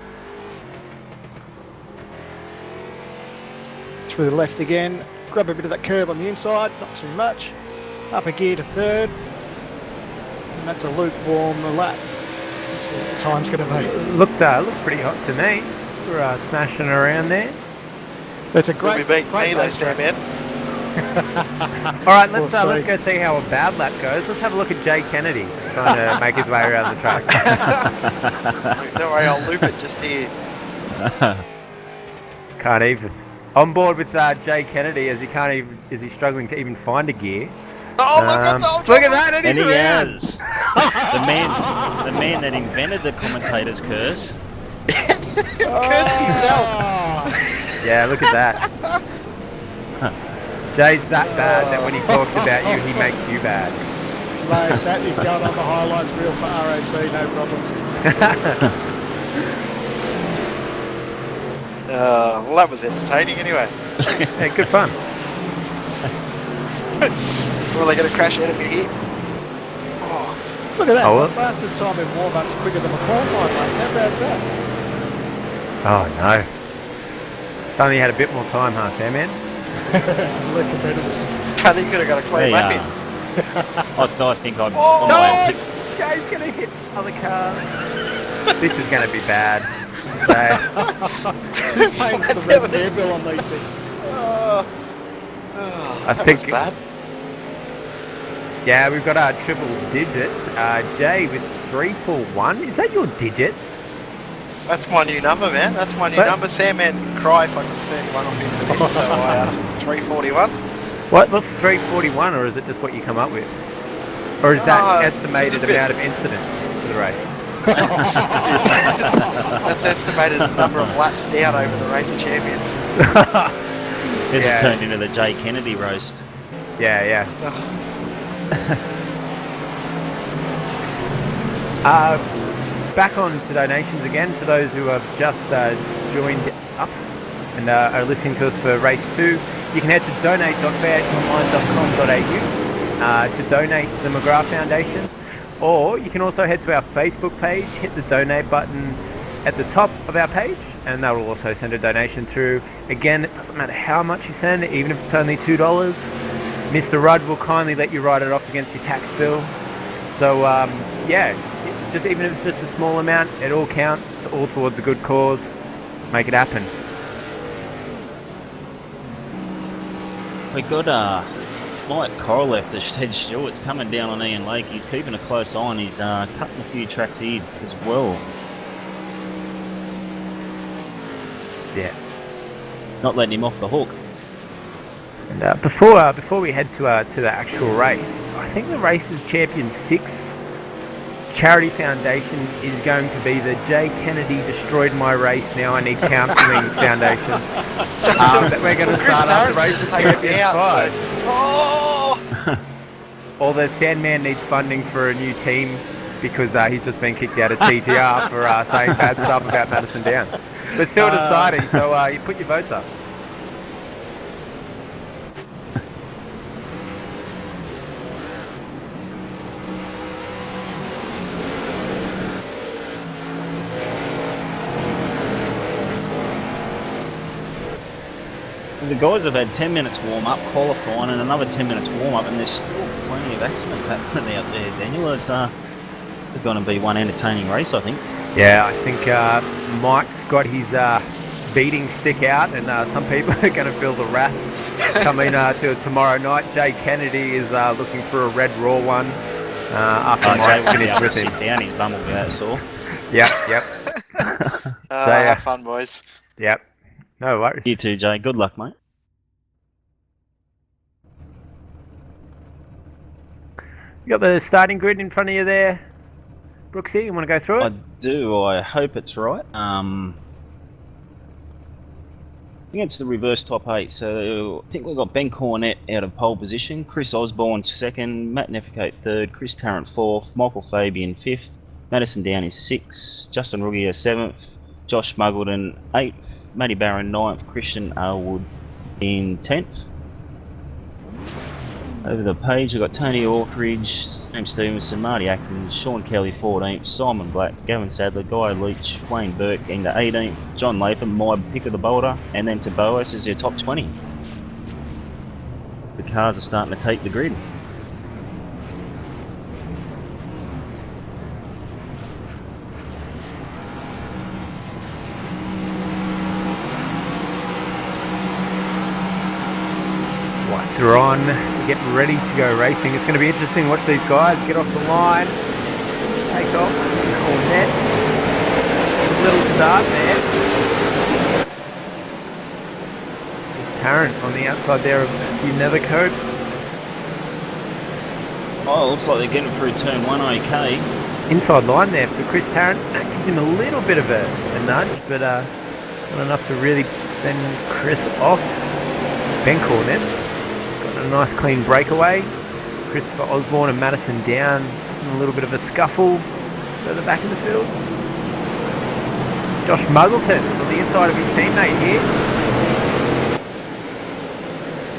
Speaker 6: Through the left again. grab a bit of that curb on the inside, not too much. Up a gear to third, and that's a lukewarm lap. Let's see what the time's going to be.
Speaker 1: Looked pretty hot to me. We're smashing around there.
Speaker 6: It's a
Speaker 5: Will
Speaker 6: great,
Speaker 5: be beating
Speaker 6: great
Speaker 5: me though,
Speaker 6: race track.
Speaker 5: Sam, man.
Speaker 1: All right, let's
Speaker 6: We'll see.
Speaker 1: go see how a bad lap goes. Let's have a look at Jay Kennedy trying to make his way around the track.
Speaker 5: Don't worry, I'll loop it just here.
Speaker 1: Can't even. On board with Jay Kennedy as he can't even. Is he struggling to even find a gear?
Speaker 5: Oh, look at that!
Speaker 1: Look at that! And
Speaker 2: And
Speaker 1: he's
Speaker 2: he
Speaker 1: around.
Speaker 2: has. The man that invented the commentator's curse.
Speaker 5: Cursing himself.
Speaker 1: Yeah, look at that. Jay's that bad that when he talks about you, he makes you bad.
Speaker 6: Mate, that is going on the highlights reel for RAC, no problem.
Speaker 5: Well, that was entertaining anyway.
Speaker 1: Yeah, good fun.
Speaker 5: Well, they going to crash out of me here. Oh,
Speaker 6: Look at that,
Speaker 1: Oh, well.
Speaker 6: the fastest time in warm-up's quicker than a qualifying mate. How bad's that?
Speaker 1: Oh no. If only you had a bit more time, huh, Sam, man?
Speaker 6: Less competitors.
Speaker 5: I think you could have got a clean lap in.
Speaker 2: I think I'm
Speaker 5: Oh,
Speaker 2: on
Speaker 1: No!
Speaker 2: my pick.
Speaker 1: Jay's gonna hit other cars. This is gonna be bad. So,
Speaker 6: Who paints the
Speaker 5: That
Speaker 6: red
Speaker 5: was-
Speaker 6: air bill on these things?
Speaker 1: I
Speaker 5: that
Speaker 1: think-
Speaker 5: was bad.
Speaker 1: yeah, we've got our triple digits. Jay with 341. Is that your digits?
Speaker 5: That's my new number, man. That's my new
Speaker 1: What?
Speaker 5: number. Sam and cry if I took 31 off him for this, so I took the 341.
Speaker 1: What's 341, or is it just what you come up with? Or is that
Speaker 5: it's
Speaker 1: estimated
Speaker 5: a bit-
Speaker 1: amount of incidents for the race?
Speaker 5: That's estimated the number of laps down over the race of champions.
Speaker 2: This
Speaker 1: Yeah.
Speaker 2: has turned into the Jay Kennedy roast.
Speaker 1: Yeah. Back on to donations again for those who have just joined up and are listening to us for race 2. You can head to donate.fairtonline.com.au to donate to the McGrath Foundation, or you can also head to our Facebook page, hit the donate button at the top of our page, and that will also send a donation through. Again, it doesn't matter how much you send, even if it's only $2. Mr. Rudd will kindly let you write it off against your tax bill. So yeah, just even if it's just a small amount, it all counts. It's all towards a good cause. Make it happen.
Speaker 2: We got Mike Korolev, the head steward's coming down on Ian Lake. He's keeping a close eye and he's cutting a few tracks in as well.
Speaker 1: Yeah.
Speaker 2: Not letting him off the hook.
Speaker 1: And before we head to the actual race, I think the Race of Champions 6 charity foundation is going to be the Jay Kennedy Destroyed My Race Now I Need Counselling Foundation. That we're going to
Speaker 5: Chris
Speaker 1: start up the
Speaker 5: Harris
Speaker 1: Race of
Speaker 5: just taken me
Speaker 1: Champions
Speaker 5: out.
Speaker 1: 5.
Speaker 5: So, oh!
Speaker 1: Or the Sandman needs funding for a new team because he's just been kicked out of TTR for saying bad stuff about Madison Down. We're still deciding, so you put your votes up.
Speaker 2: The guys have had 10 minutes warm up, qualifying, and another 10 minutes warm up, and there's still plenty of accidents happening out there, Daniel. It's going to be one entertaining race, I think.
Speaker 1: Yeah, I think Mike's got his beating stick out, and some people are going to feel the wrath coming to tomorrow night. Jay Kennedy is looking for a red raw one after
Speaker 2: Jay
Speaker 1: Mike
Speaker 2: won't be
Speaker 1: finished
Speaker 2: able to
Speaker 1: with him.
Speaker 2: sit down, his bum will be that sore.
Speaker 1: Yep.
Speaker 5: Have fun, boys.
Speaker 1: Yep. No worries.
Speaker 2: You too, Jay. Good luck, mate.
Speaker 1: You got the starting grid in front of you there, Brooksy. You want to go through
Speaker 2: I
Speaker 1: it?
Speaker 2: do. I hope it's right. I think it's the reverse top 8. So I think we've got Ben Cornett out of pole position, Chris Osborne 2nd, Matt Nefficate 3rd, Chris Tarrant 4th, Michael Fabian 5th, Madison Down is 6th, Justin Ruggier 7th, Josh Muggleton 8th, Matty Barron 9th, Christian Arwood in 10th. Over the page we've got Tony Orkridge, James Stevenson, Marty Atkins, Sean Kelly 14th, Simon Black, Gavin Sadler, Guy Leach, Wayne Burke in the 18th, John Latham, my pick of the boulder, and then to Boas is your top 20. cars are starting to take the grid.
Speaker 1: Lights are on. Get ready to go racing. It's going to be interesting. Watch these guys get off the line. Take off. Cornet. A little start there. There's Tarrant on the outside there of the Nethercoat.
Speaker 2: Oh, looks like they're getting through turn 1 okay.
Speaker 1: Inside line there for Chris Tarrant. That gives him a little bit of a nudge, but not enough to really send Chris off. Ben Cornet's got a nice clean breakaway. Christopher Osborne and Madison down in a little bit of a scuffle further back in the field. Josh Muggleton on the inside of his teammate here.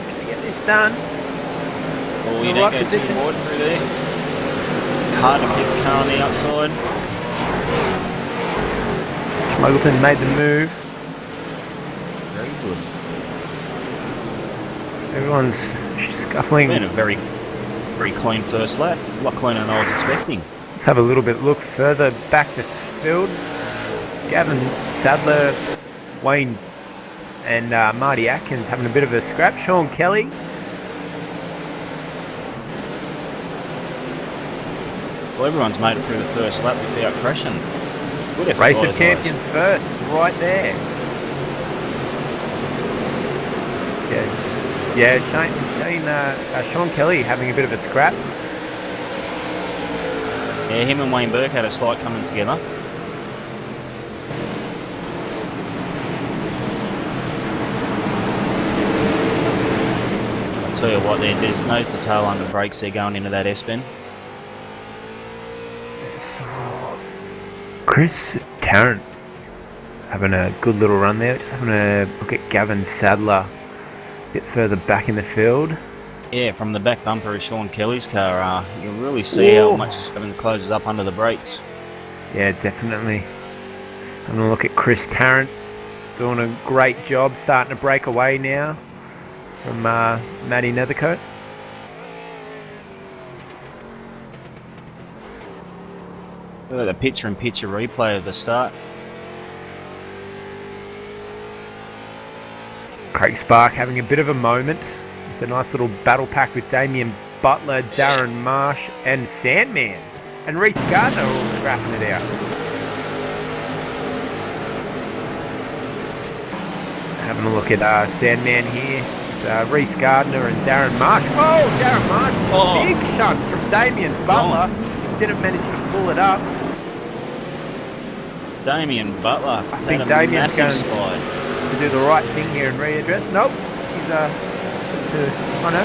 Speaker 1: Trying to get this done.
Speaker 2: Oh, you don't go too wide through there. Hard to keep the car on the outside.
Speaker 1: Muggleton made the move.
Speaker 2: Very good.
Speaker 1: Everyone's scuffling.
Speaker 2: Been a very, very clean first lap. A lot cleaner than I was expecting.
Speaker 1: Let's have a little bit look further back the field. Gavin Sadler, Wayne and Marty Atkins having a bit of a scrap. Sean Kelly.
Speaker 2: Well, everyone's made it through the first lap without crashing. Good effort
Speaker 1: Race
Speaker 2: by
Speaker 1: of
Speaker 2: the
Speaker 1: Champions
Speaker 2: guys.
Speaker 1: first, right there. Yeah, Sean Kelly having a bit of a scrap.
Speaker 2: Yeah, him and Wayne Burke had a slight coming together. I'll tell you what, there's nose to tail under brakes there going into that S-bend.
Speaker 1: Chris Tarrant having a good little run there. Just having a look at Gavin Sadler a bit further back in the field.
Speaker 2: Yeah, from the back bumper of Sean Kelly's car, you can really see how much Gavin closes up under the brakes.
Speaker 1: Yeah, definitely. Having a look at Chris Tarrant doing a great job, starting to break away now from Matty Nethercoat.
Speaker 2: Look at the picture-in-picture replay of the start.
Speaker 1: Craig Spark having a bit of a moment with a nice little battle pack with Damien Butler, Darren Marsh and Sandman. And Reece Gardner all scrapping it out. Having a look at Sandman here. It's, Reece Gardner and Darren Marsh. Oh, Darren Marsh.
Speaker 2: Oh.
Speaker 1: Big shunt from Damien Butler. Didn't manage to pull it up.
Speaker 2: Damien Butler.
Speaker 1: I think Damien's going to do the right thing here and readdress. Nope. He's oh no.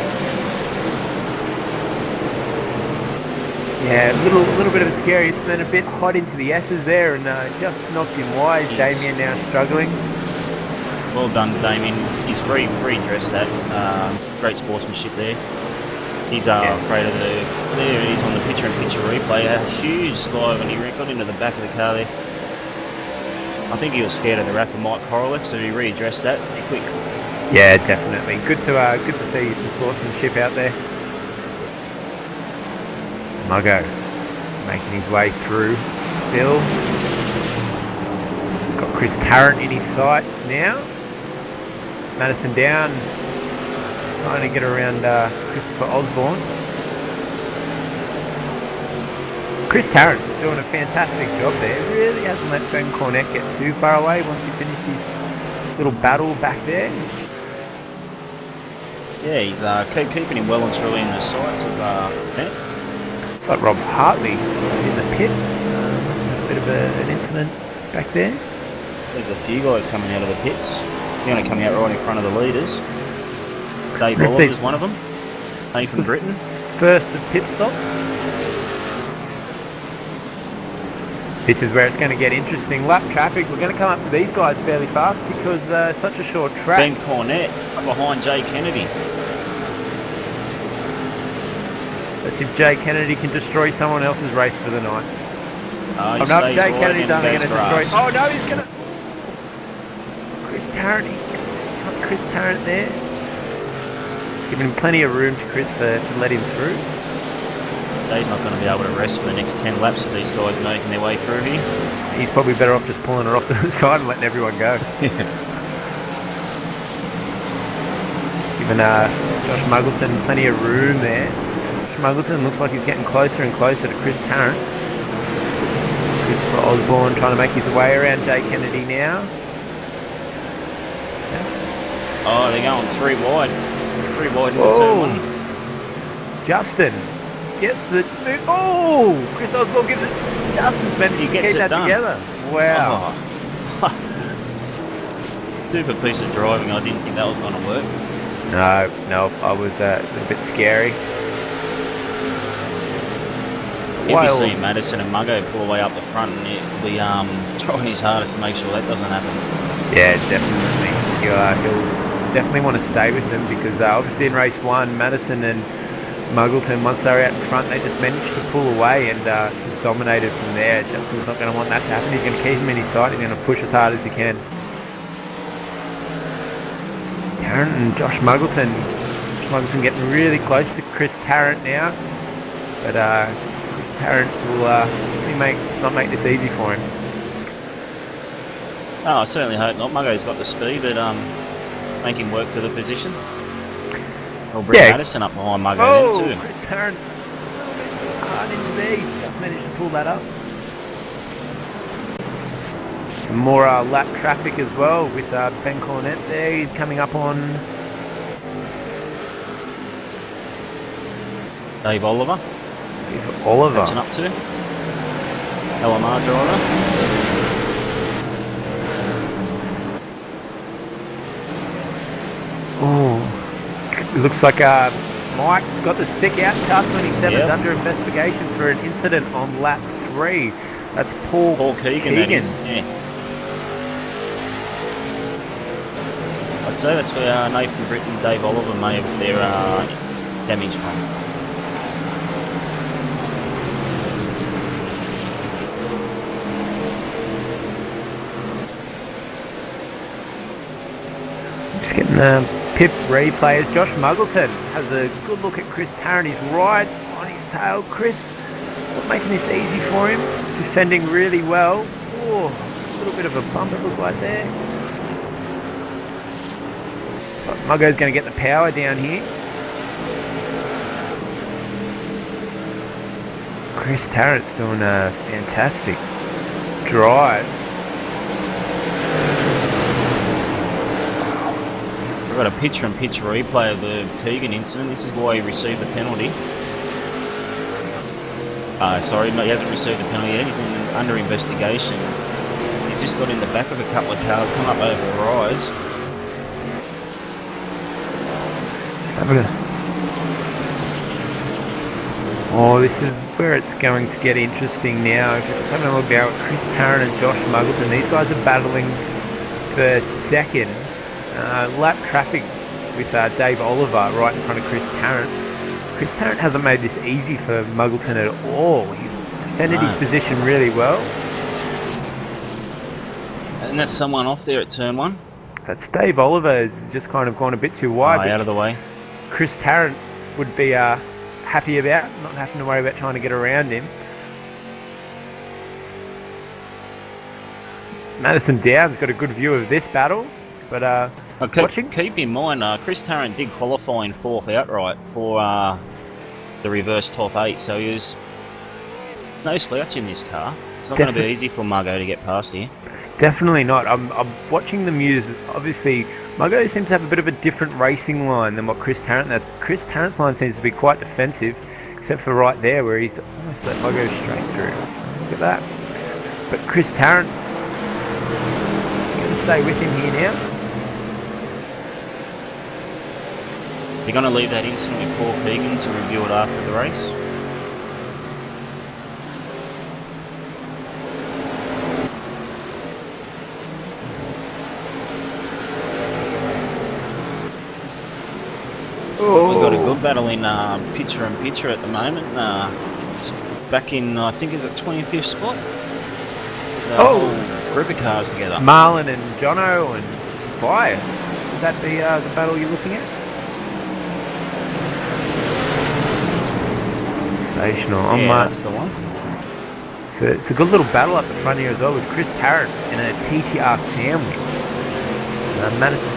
Speaker 1: Yeah, a little bit of a scary. It's been a bit hot into the S's there and just knocked him wide.
Speaker 2: Yes.
Speaker 1: Damien now struggling.
Speaker 2: Well done, Damien. He's readdressed that. Great sportsmanship there. He's afraid of there it is on the picture-in-picture replay. A huge slide when he got into the back of the car there. I think he was scared of the wrap of Mike Korolev, so he readdressed that pretty quick.
Speaker 1: Yeah, definitely. Good to see some sportsmanship out there. Muggo making his way through still. Got Chris Tarrant in his sights now. Madison down, trying to get around Christopher Osborne. Chris Tarrant doing a fantastic job there. Really hasn't let Ben Cornet get too far away once he finished his little battle back there.
Speaker 2: Yeah, he's keeping him well and truly in the sights of Bennett.
Speaker 1: Got Rob Hartley in the pits. A bit of an incident back there.
Speaker 2: There's a few guys coming out of the pits. They're going to come out right in front of the leaders. Dave Oliver's one of them. Nathan Britton.
Speaker 1: First of pit stops. This is where it's going to get interesting. Lap traffic. We're going to come up to these guys fairly fast because such a short track.
Speaker 2: Ben Cornet behind Jay Kennedy.
Speaker 1: Let's see if Jay Kennedy can destroy someone else's race for the night.
Speaker 2: He
Speaker 1: Oh no,
Speaker 2: stays
Speaker 1: Jay
Speaker 2: right
Speaker 1: Kennedy's
Speaker 2: and
Speaker 1: only going
Speaker 2: goes
Speaker 1: to destroy.
Speaker 2: grass.
Speaker 1: Oh no, he's going to. Chris Tarrant. Got Chris Tarrant there. giving plenty of room to Chris to let him through.
Speaker 2: He's not going to be able to rest for the next 10 laps of these guys making their way through here.
Speaker 1: He's probably better off just pulling it off to the side and letting everyone go. Giving Josh Muggleton plenty of room there. Josh Muggleton looks like he's getting closer and closer to Chris Tarrant. Christopher Osborne trying to make his way around Jay Kennedy now.
Speaker 2: Oh, they're going 3 wide. 3 wide into turn 1.
Speaker 1: Justin gets the move. Oh, Chris Osborne gives it. Justin's meant to keep that together. Wow.
Speaker 2: Oh. Super piece of driving. I didn't think that was going to work.
Speaker 1: No, I was a bit scary.
Speaker 2: He'll be seeing Madison and Muggo pull away up the front, and he'll be trying his hardest to make sure that doesn't happen.
Speaker 1: Yeah, definitely. He'll definitely want to stay with them because obviously in race 1, Madison and Muggleton, once they were out in front, they just managed to pull away and just dominated from there. Justin's not going to want that to happen. He's going to keep him in his sight. He's going to push as hard as he can. Tarrant and Josh Muggleton. Josh Muggleton getting really close to Chris Tarrant now. But Chris Tarrant will really not make this easy for him.
Speaker 2: Oh, I certainly hope not. Muggo's got the speed, but make him work for the position. We'll bring Madison up behind Muggo then too.
Speaker 1: Chris Tarrant a little bit hard into there. He's just managed to pull that up. Some more lap traffic as well with Ben Cornett there. He's coming up on
Speaker 2: Dave Oliver.
Speaker 1: Oliver.
Speaker 2: Catching up to LMR driver.
Speaker 1: Oh, it looks like Mike's got the stick out. Car 27 is under investigation for an incident on lap 3. That's Paul Keegan.
Speaker 2: That is. Yeah. I'd say that's where Nathan Britt and Dave Oliver may have their damage from.
Speaker 1: Just getting the pip replays. Josh Muggleton has a good look at Chris Tarrant. He's right on his tail. Chris not making this easy for him. Defending really well. Oh, a little bit of a bump it looked like there. So Muggo's going to get the power down here. Chris Tarrant's doing a fantastic drive.
Speaker 2: We've got a picture-in-picture replay of the Keegan incident. This is why he received the penalty. Sorry, he hasn't received the penalty yet. He's under investigation. He's just got in the back of a couple of cars, come up over the rise.
Speaker 1: Oh, this is where it's going to get interesting now. If you're just having a look out, Chris Tarrant and Josh Muggleton, these guys are battling for second. Lap traffic with Dave Oliver right in front of Chris Tarrant. Chris Tarrant hasn't made this easy for Muggleton at all. He's defended his position really well.
Speaker 2: And that's someone off there at turn 1.
Speaker 1: That's Dave Oliver. Has just kind of gone a bit too wide.
Speaker 2: Out of the way.
Speaker 1: Chris Tarrant would be happy about not having to worry about trying to get around him. Madison Downs got a good view of this battle, but
Speaker 2: keep in mind, Chris Tarrant did qualify in 4th outright for the reverse top 8, so he was no slouch in this car. It's not going to be easy for Muggo to get past here.
Speaker 1: Definitely not. I'm watching the Muse. Obviously, Muggo seems to have a bit of a different racing line than what Chris Tarrant has. Chris Tarrant's line seems to be quite defensive, except for right there where he's almost let Muggo straight through. Look at that. But Chris Tarrant is going to stay with him here now.
Speaker 2: They're going to leave that incident with Paul Keegan to review it after the race. We've got a good battle in picture-in-picture at the moment. It's back in, I think, is it 25th spot? Group of cars together.
Speaker 1: Marlon and Jono and Fire. Is that the battle you're looking at? Sensational.
Speaker 2: Yeah, that's the one.
Speaker 1: It's a good little battle up the front here as well with Chris Tarrant in a TTR sandwich. Madison.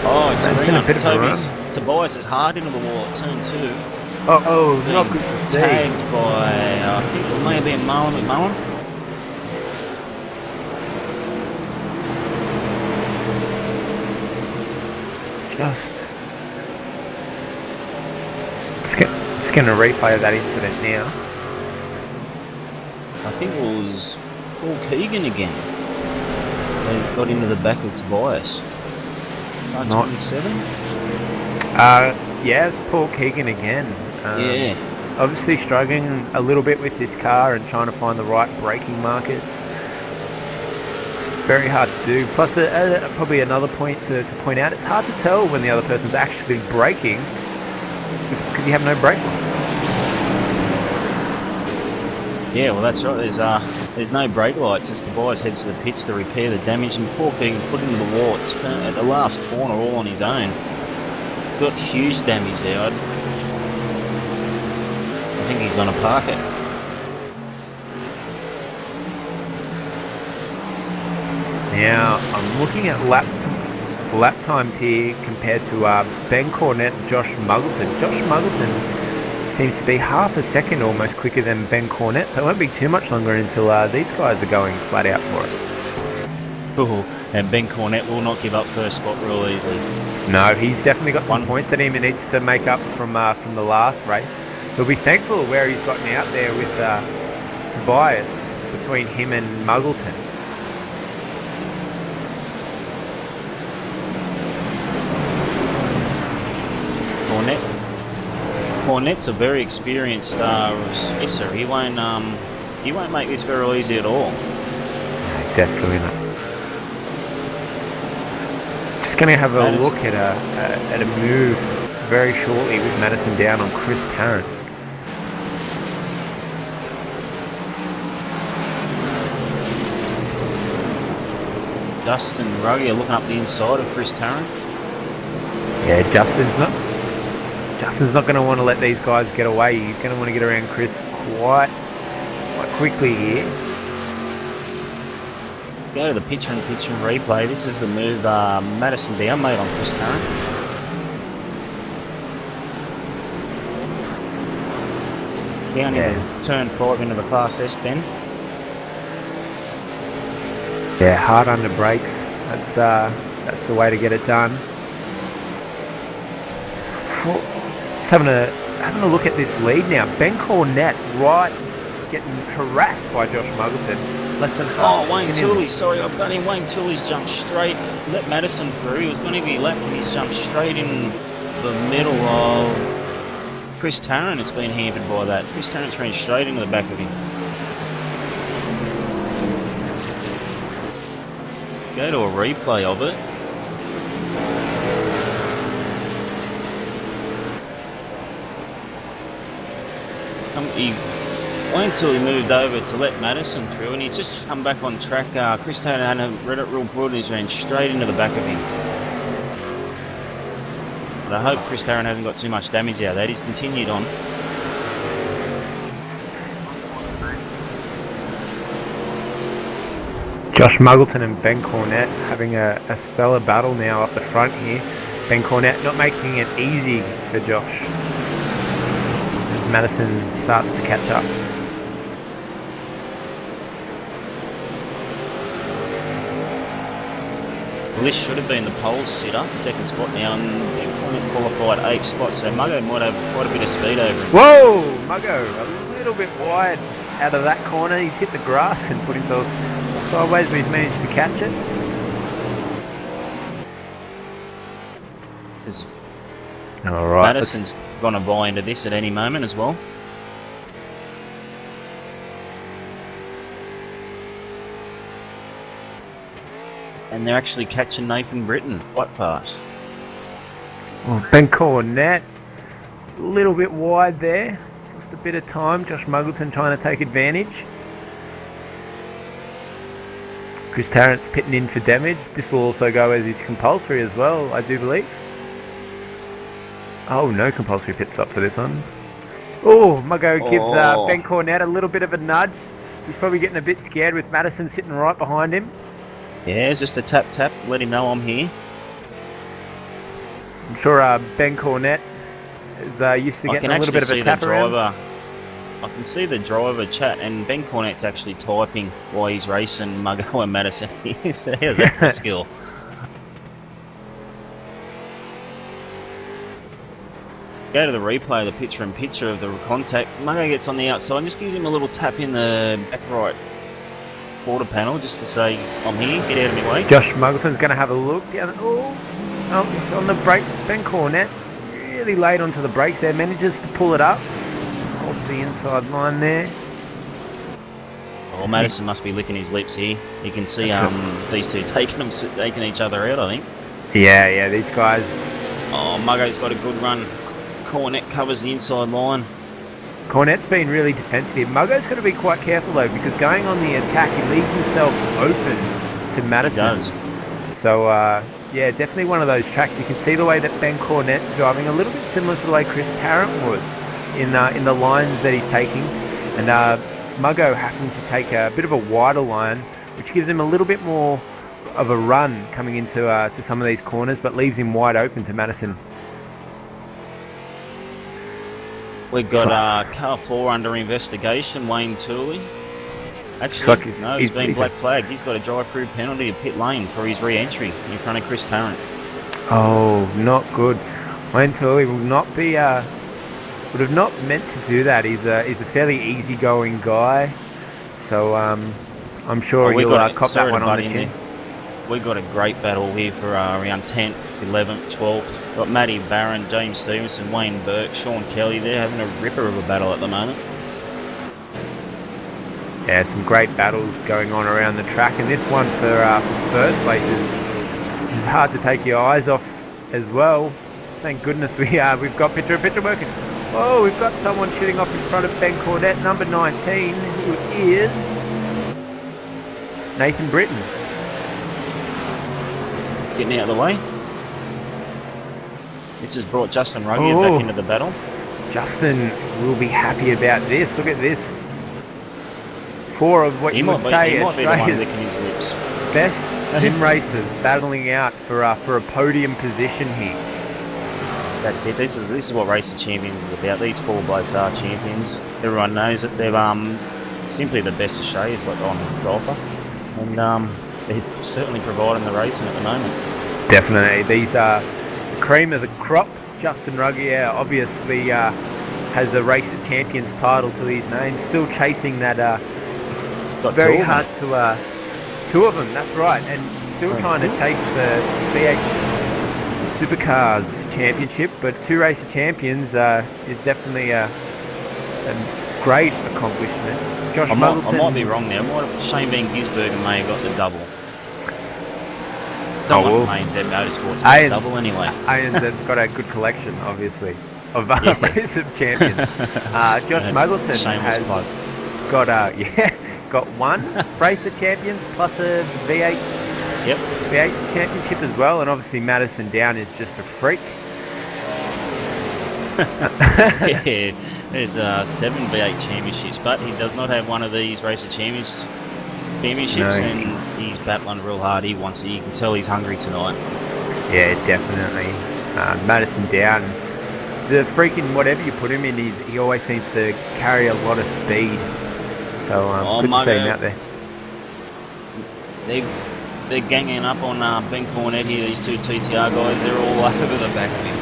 Speaker 2: Oh, it's
Speaker 1: Madison, a
Speaker 2: around.
Speaker 1: bit of a run.
Speaker 2: Tobias is hard into the wall at turn 2.
Speaker 1: Oh, not
Speaker 2: Being
Speaker 1: good to see.
Speaker 2: tagged by, I think it may have been Marlon McMullen.
Speaker 1: Just going to replay that incident now.
Speaker 2: I think it was Paul Keegan again. He's got into the back of Tobias.
Speaker 1: Not
Speaker 2: 27?
Speaker 1: Yeah, it's Paul Keegan again.
Speaker 2: Yeah.
Speaker 1: Obviously struggling a little bit with this car and trying to find the right braking markets. Very hard to do. Plus, probably another point to point out, it's hard to tell when the other person's actually braking because you have no brake lights.
Speaker 2: Yeah, well that's right. There's no brake lights. As Tobias heads to the pits to repair the damage, and Paul Keegan's put into the wall at the last corner all on his own. Got huge damage there. I think he's on a parket.
Speaker 1: Now, I'm looking at lap times here compared to Ben Cornett and Josh Muggleton. Josh Muggleton seems to be half a second almost quicker than Ben Cornett, so it won't be too much longer until these guys are going flat out for it.
Speaker 2: Ooh, and Ben Cornett will not give up first spot real easily.
Speaker 1: No, he's definitely got some points that he needs to make up from the last race. He'll be thankful where he's gotten out there with Tobias between him and Muggleton.
Speaker 2: Cornett's a very experienced racer. He won't make this very easy at all.
Speaker 1: No, definitely not. Just going to have a look at a move very shortly with Madison down on Chris Tarrant.
Speaker 2: Justin Ruggie looking up the inside of Chris Tarrant.
Speaker 1: Yeah, Justin's not going to want to let these guys get away. He's going to want to get around Chris quite quickly here.
Speaker 2: Go to the picture and replay. This is the move Madison down made on Chris Tarrant. Down into turn 5 into the Class S bend.
Speaker 1: Yeah, hard under brakes. That's the way to get it done. Just having a look at this lead now. Ben Cornett getting harassed by Josh Muggleton. Less than half.
Speaker 2: Wayne Tooley, sorry, I've done him. Wayne Tooley's jumped straight, let Madison through. He was going to be left and he's jumped straight in the middle of Chris Tarrant. It's been hampered by that. Chris Tarrant's ran straight into the back of him. Go to a replay of it. Wayne Tooley moved over to let Madison through, and he's just come back on track. Chris Tarrant hadn't read it real good, and he's ran straight into the back of him. But I hope Chris Tarrant hasn't got too much damage out of that. He's continued on.
Speaker 1: Josh Muggleton and Ben Cornett having a stellar battle now up the front here. Ben Cornett not making it easy for Josh. Madison starts to catch up.
Speaker 2: Well, this should have been the pole sitter, second spot now, and Cornett qualified 8th spot, so Muggo might have quite a bit of speed over him.
Speaker 1: Whoa! Muggo a little bit wide out of that corner. He's hit the grass and put himself sideways, but he's managed to catch it. Alright.
Speaker 2: Madison's going to buy into this at any moment as well. And they're actually catching Nathan Britton quite fast.
Speaker 1: Well, Ben Cornett, it's a little bit wide there. It's just a bit of time. Josh Muggleton trying to take advantage. Chris Tarrant's pitting in for damage. This will also go as his compulsory as well, I do believe. Oh, no compulsory pit stop for this one. Oh, Muggo gives
Speaker 2: Oh.
Speaker 1: Ben Cornett a little bit of a nudge. He's probably getting a bit scared with Madison sitting right behind him.
Speaker 2: Yeah, it's just a tap tap. Let him know I'm here.
Speaker 1: I'm sure Ben Cornett is used to
Speaker 2: I
Speaker 1: getting
Speaker 2: can
Speaker 1: a little
Speaker 2: actually
Speaker 1: bit of
Speaker 2: see
Speaker 1: a
Speaker 2: the
Speaker 1: tap around.
Speaker 2: driver. I can see the driver chat, and Ben Cornett's actually typing while he's racing Muggo and Madison. How's that for skill? Go to the replay, the picture-in-picture of the contact. Muggo gets on the outside and just gives him a little tap in the back right quarter panel just to say, I'm here, get out of my way.
Speaker 1: Josh Muggleton's going to have a look down. He's on the brakes. Ben Cornett really late onto the brakes there, manages to pull it up. Holds the inside line there.
Speaker 2: Oh, Madison must be licking his lips here. You can see these two taking each other out, I think.
Speaker 1: Yeah, these guys.
Speaker 2: Oh, Muggo's got a good run. Cornett covers the inside line.
Speaker 1: Cornett's been really defensive. Muggo's got to be quite careful though, because going on the attack, he leaves himself open to Madison.
Speaker 2: He does.
Speaker 1: So, yeah, definitely one of those tracks. You can see the way that Ben Cornett's driving, a little bit similar to the way Chris Tarrant was in the lines that he's taking. And Muggo having to take a bit of a wider line, which gives him a little bit more of a run coming into to some of these corners, but leaves him wide open to Madison.
Speaker 2: We've got car 4 under investigation, Wayne Tooley. Actually,
Speaker 1: like
Speaker 2: he's been black flagged. He's got a drive-through penalty of pit lane for his re-entry in front of Chris Tarrant.
Speaker 1: Oh, not good. Wayne Tooley will not be would have not meant to do that. He's a fairly easygoing guy, so I'm sure he'll cop that one on the chin.
Speaker 2: We've got a great battle here for around 10th, 11th, 12th. Got Matty Barron, James Stevenson, Wayne Burke, Sean Kelly. They're having a ripper of a battle at the moment.
Speaker 1: Yeah, some great battles going on around the track, and this one for first place is hard to take your eyes off as well. Thank goodness we've got picture working. Oh, we've got someone shooting off in front of Ben Cornett, number 19, who is Nathan Britton.
Speaker 2: Getting out of the way. This has brought Justin Ruggier back into the battle.
Speaker 1: Justin will be happy about this. Look at this. 4 of what you would say
Speaker 2: he might be the one
Speaker 1: Australia's
Speaker 2: licking his lips.
Speaker 1: best sim racers battling out for a podium position here.
Speaker 2: That's it. This is what Race of Champions is about. These 4 blokes are champions. Everyone knows that they're simply the best Australia's got on to offer, and they're certainly providing the racing at the moment.
Speaker 1: Definitely, these are the cream of the crop. Justin Ruggier obviously has a Race of Champions title to his name. Still chasing that.
Speaker 2: Got
Speaker 1: very
Speaker 2: 2 of
Speaker 1: hard
Speaker 2: them.
Speaker 1: to 2 of them. That's right, and still trying to chase the V8 Supercars Championship, but 2 Race of Champions is definitely a great accomplishment. Josh
Speaker 2: I
Speaker 1: Muggleton,
Speaker 2: might be wrong there. Shane Van Gisbergen may have got the double. Don't want ANZ Motorsports got the double anyway.
Speaker 1: ANZ's got a good collection, obviously, of Race of Champions. Josh Muggleton has got 1 Race of Champions plus a V8.
Speaker 2: Yep.
Speaker 1: V8 championship as well, and obviously Madison Down is just a freak.
Speaker 2: Yeah, there's 7 V8 championships, but he does not have one of these Race of Championships, and he's battling real hard. He wants it. You can tell he's hungry tonight.
Speaker 1: Yeah, definitely. Madison Down, the freaking whatever you put him in, he always seems to carry a lot of speed. So good to see him out there.
Speaker 2: They're ganging up on Ben Cornett here. These 2 TTR guys, they're all over the back of him.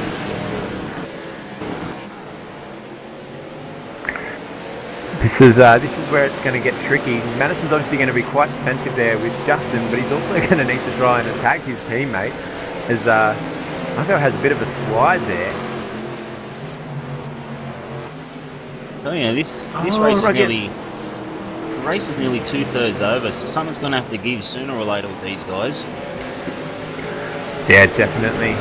Speaker 1: This is where it's going to get tricky. Madison's obviously going to be quite defensive there with Justin, but he's also going to need to try and attack his teammate, as Marco has a bit of a slide there.
Speaker 2: So yeah, this race is nearly 2/3 over, so someone's going to have to give sooner or later with these guys.
Speaker 1: Yeah, definitely.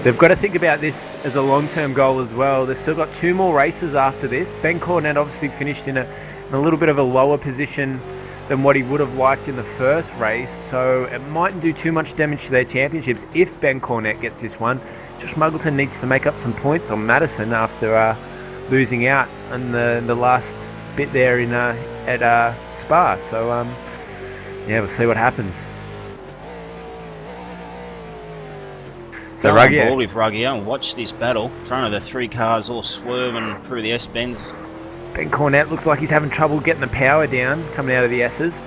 Speaker 1: They've got to think about this as a long-term goal as well. They've still got 2 more races after this. Ben Cornett obviously finished in a little bit of a lower position than what he would have liked in the first race, so it mightn't do too much damage to their championships if Ben Cornett gets this one. Josh Muggleton needs to make up some points on Madison after losing out on the last bit there in at Spa. So yeah, we'll see what happens. So
Speaker 2: Go on
Speaker 1: Ruggio,
Speaker 2: board with Ruggio and watch this battle. Front of the 3 cars all swerving through the S-bends.
Speaker 1: Ben Cornett looks like he's having trouble getting the power down coming out of the S's.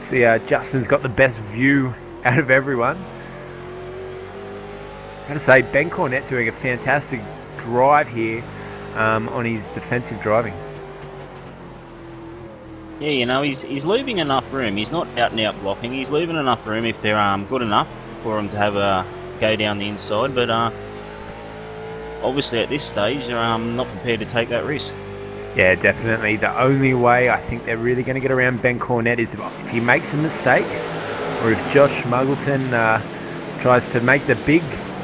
Speaker 1: See, Justin's got the best view out of everyone. I gotta say, Ben Cornett doing a fantastic drive here on his defensive driving.
Speaker 2: Yeah, you know, he's leaving enough room. He's not out and out blocking. He's leaving enough room if they're good enough for him to have a go down the inside. But obviously at this stage, they're not prepared to take that risk.
Speaker 1: Yeah, definitely. The only way I think they're really going to get around Ben Cornett is if he makes a mistake, or if Josh Muggleton tries to make the big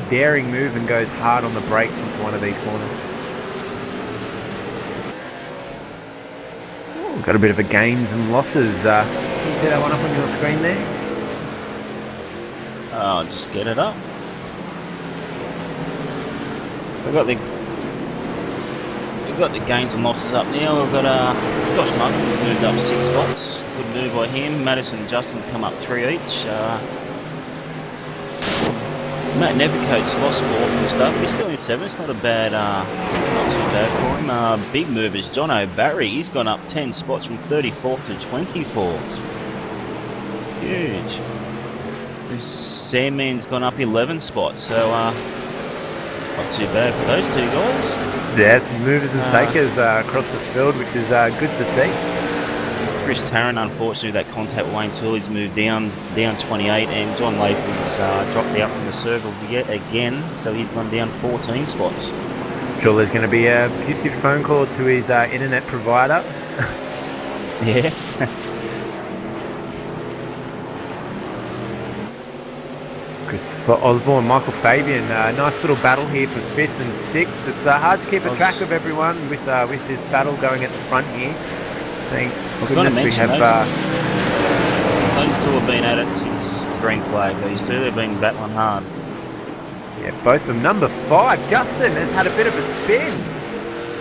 Speaker 1: daring move and goes hard on the brakes into one of these corners. Ooh, got a bit of a gains and losses. Can you see that one up on your screen there?
Speaker 2: Oh, just get it up. We've got the gains and losses up now. We've got Josh Muggleton's moved up 6 spots. Good move by him. Madison and Justin's come up 3 each. Matt Nevercoat's lost 4 from the start. He's still in 7th. It's not a bad, not too bad for him. Big movers. John O'Barry. He's gone up 10 spots from 34th to 24th. Huge. This Sandman's gone up 11 spots. So not too bad for those 2 guys.
Speaker 1: Yeah, some movers and takers across the field, which is good to see.
Speaker 2: Chris Tarrant, unfortunately, that contact with Wayne Tooley's moved down 28, and John Latham's dropped out from the circle yet again, so he's gone down 14 spots.
Speaker 1: Sure, there's going to be a abusive phone call to his internet provider.
Speaker 2: Yeah.
Speaker 1: Christopher Osborne, Michael Fabian, nice little battle here for 5th and 6th. It's hard to keep a track of everyone with this battle going at the front here. Thank goodness we have...
Speaker 2: Those 2 have been at it since green flag, these 2. They've been battling hard.
Speaker 1: Yeah, both of them. Number 5, Justin, has had a bit of a spin.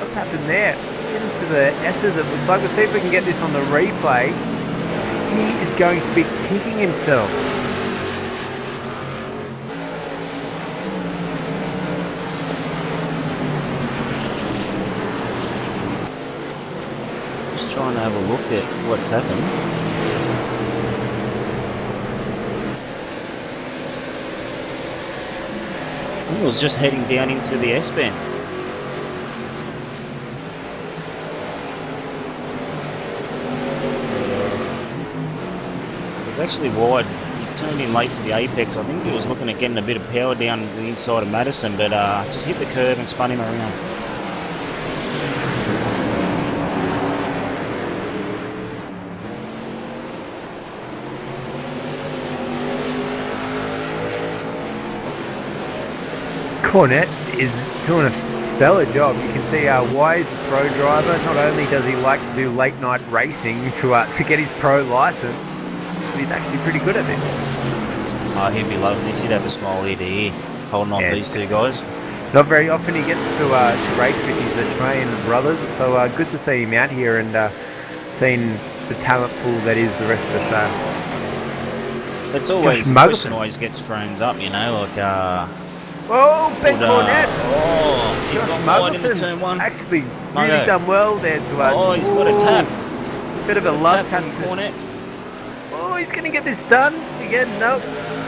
Speaker 1: What's happened there? Into the S's, it looks like. We'll see if we can get this on the replay. He is going to be kicking himself.
Speaker 2: Trying to have a look at what's happened. He was just heading down into the S-bend. It was actually wide. He turned in late for the apex. I think he was looking at getting a bit of power down the inside of Madison, but just hit the curve and spun him around.
Speaker 1: Cornett is doing a stellar job. You can see why he's a pro driver. Not only does he like to do late night racing to get his pro license, but he's actually pretty good at this.
Speaker 2: Oh, he'd be loving this. He'd have a smile ear to ear, holding on to these 2 guys.
Speaker 1: Not very often he gets to race with his Australian brothers, so good to see him out here and seeing the talent pool that is the rest of the show.
Speaker 2: That's always the question always gets thrown up, you know, like
Speaker 1: oh, Ben Cornett!
Speaker 2: Oh, he's got wide into turn 1.
Speaker 1: Actually, really done well there to us.
Speaker 2: Oh, he's got a tap.
Speaker 1: A bit of a love tap
Speaker 2: from Cornett.
Speaker 1: Oh, he's going to get this done again. Nope.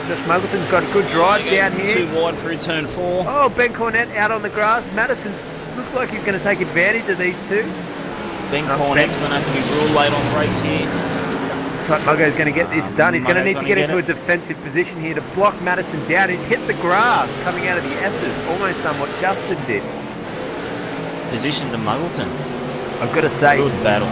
Speaker 1: Josh Muggleton's got a good drive down here.
Speaker 2: 2 wide through turn 4.
Speaker 1: Oh, Ben Cornett out on the grass. Madison looks like he's going to take advantage of these 2.
Speaker 2: Ben Cornett's going to have to be real late on the brakes here.
Speaker 1: Looks like Muggo's going to get this done. He's going to need to get into a defensive position here to block Madison down. He's hit the grass coming out of the S's. Almost done what Justin did.
Speaker 2: Position to Muggleton.
Speaker 1: I've got to say,
Speaker 2: good battle.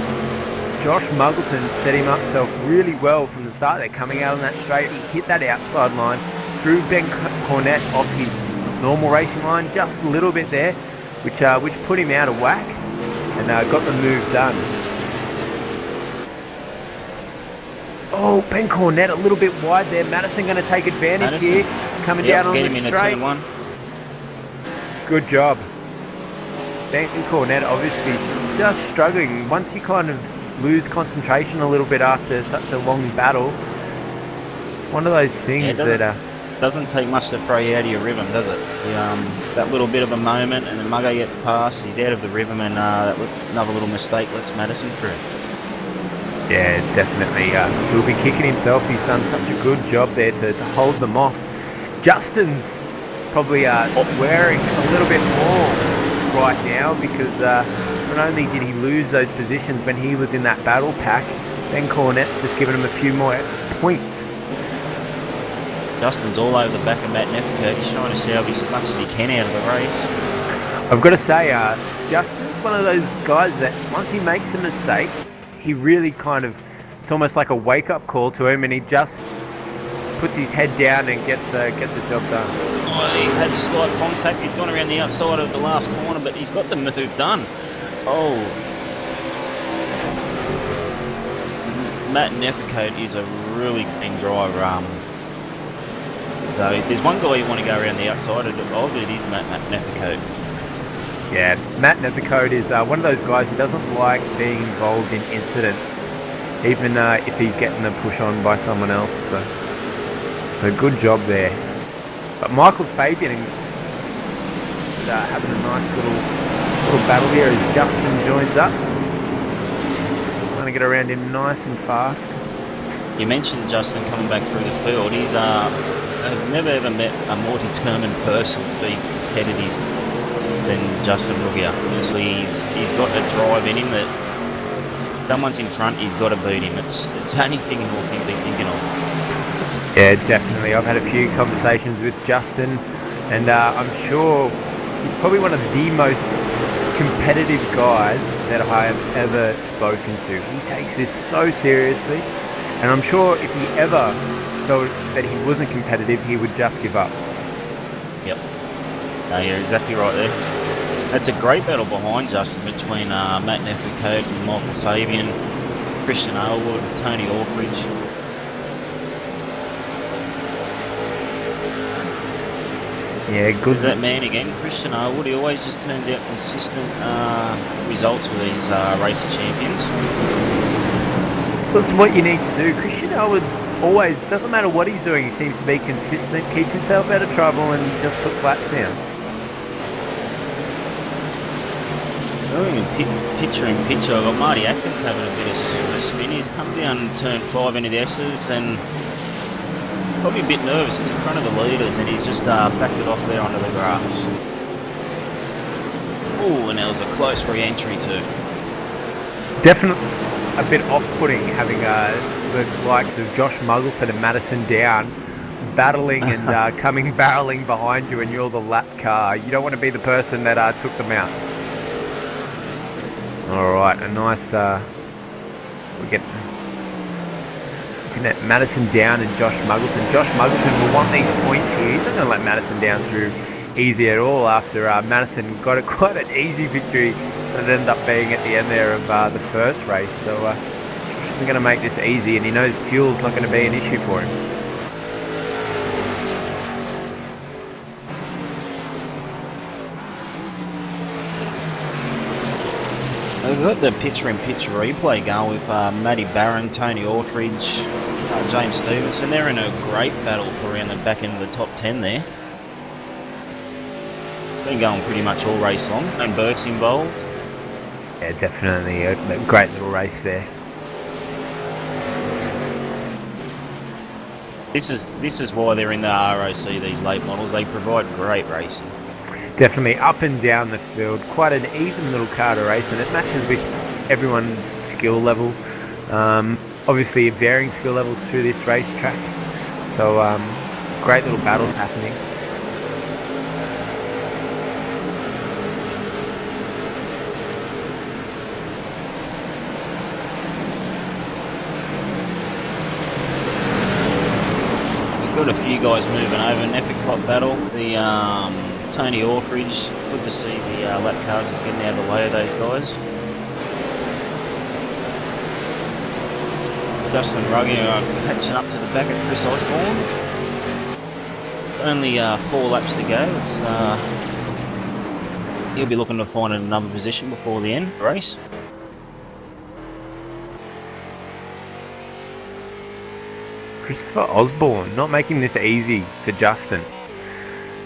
Speaker 1: Josh Muggleton set him up himself really well from the start there, coming out on that straight. He hit that outside line, threw Ben Cornett off his normal racing line just a little bit there, which put him out of whack and got the move done. Oh, Ben Cornett a little bit wide there. Madison going to take advantage here, coming down on the straight.
Speaker 2: Turn 1.
Speaker 1: Good job. Ben Cornette obviously just struggling. Once you kind of lose concentration a little bit after such a long battle, it's one of those things
Speaker 2: Doesn't take much to throw you out of your rhythm, does it? That little bit of a moment, and then Mugger gets past, he's out of the rhythm, and another little mistake lets Madison through.
Speaker 1: Yeah, definitely. He'll be kicking himself. He's done such a good job there to hold them off. Justin's probably swearing a little bit more right now because not only did he lose those positions when he was in that battle pack, Ben Cornette's just given him a few more points.
Speaker 2: Justin's all over the back of Matt Neffico. He's trying to salvage as much as he can out of the race.
Speaker 1: I've got to say, Justin's one of those guys that once he makes a mistake, he really kind of, it's almost like a wake-up call to him, and he just puts his head down and gets the job done.
Speaker 2: Oh, he had slight contact. He's gone around the outside of the last corner, but he's got the move done. Oh. Matt Neffico is a really clean driver. So if there's one guy you want to go around the outside of it is Matt Neffico.
Speaker 1: Yeah, Matt Neffico is one of those guys who doesn't like being involved in incidents, even if he's getting the push on by someone else. So a good job there. But Michael Fabian is having a nice little battle here as Justin joins up. Trying to get around him nice and fast.
Speaker 2: You mentioned Justin coming back through the field. I've never ever met a more determined person to be competitive than Justin Ruggier. Honestly, he's got a drive in him that someone's in front, he's got to beat him. It's the only thing he'll be thinking of.
Speaker 1: Yeah, definitely. I've had a few conversations with Justin, and I'm sure he's probably one of the most competitive guys that I have ever spoken to. He takes this so seriously, and I'm sure if he ever felt that he wasn't competitive, he would just give up.
Speaker 2: Yep. No, you're exactly right there. That's a great battle behind Justin between Matt Neffico and Michael Fabian, Christian Aylward, Tony Orfridge.
Speaker 1: Yeah, good.
Speaker 2: There's that man again, Christian Aylward. He always just turns out consistent results for these race champions.
Speaker 1: So that's what you need to do. Christian Aylward always, doesn't matter what he's doing, he seems to be consistent, keeps himself out of trouble, and just puts laps down.
Speaker 2: Going picture in picture, I've got Marty Atkins having a bit of a spin. He's come down turn 5 into the S's and probably a bit nervous. He's in front of the leaders and he's just backed it off there onto the grass. Oh, and there was a close re-entry too.
Speaker 1: Definitely a bit off-putting having the likes of Josh Muggleton and Madison Down battling and coming barreling behind you, and you're the lap car. You don't want to be the person that took them out. Alright, a nice, we're getting looking at Madison Down and Josh Muggleton. Josh Muggleton will want these points here. He's not going to let Madison Down through easy at all after Madison got quite an easy victory that ended up being at the end there of the first race. So he's going to make this easy, and he knows fuel's not going to be an issue for him.
Speaker 2: We've got the picture-in-picture replay going with Matty Barron, Tony Ortridge, James Stevenson. They're in a great battle for around the back end of the top 10 there. Been going pretty much all race long, and Burke's involved.
Speaker 1: Yeah, definitely a great little race there.
Speaker 2: This is why they're in the ROC, these late models. They provide great racing.
Speaker 1: Definitely up and down the field, quite an even little car to race, and it matches with everyone's skill level. Obviously varying skill levels through this racetrack, so great little battles happening.
Speaker 2: We've got a few guys moving over. Neffico battle, the Tony Orkridge. Good to see the lap cars just getting out of the way of those guys. Justin Ruggier catching up to the back of Chris Osborne. Only 4 laps to go. he'll be looking to find another position before the end of the race.
Speaker 1: Christopher Osborne not making this easy for Justin.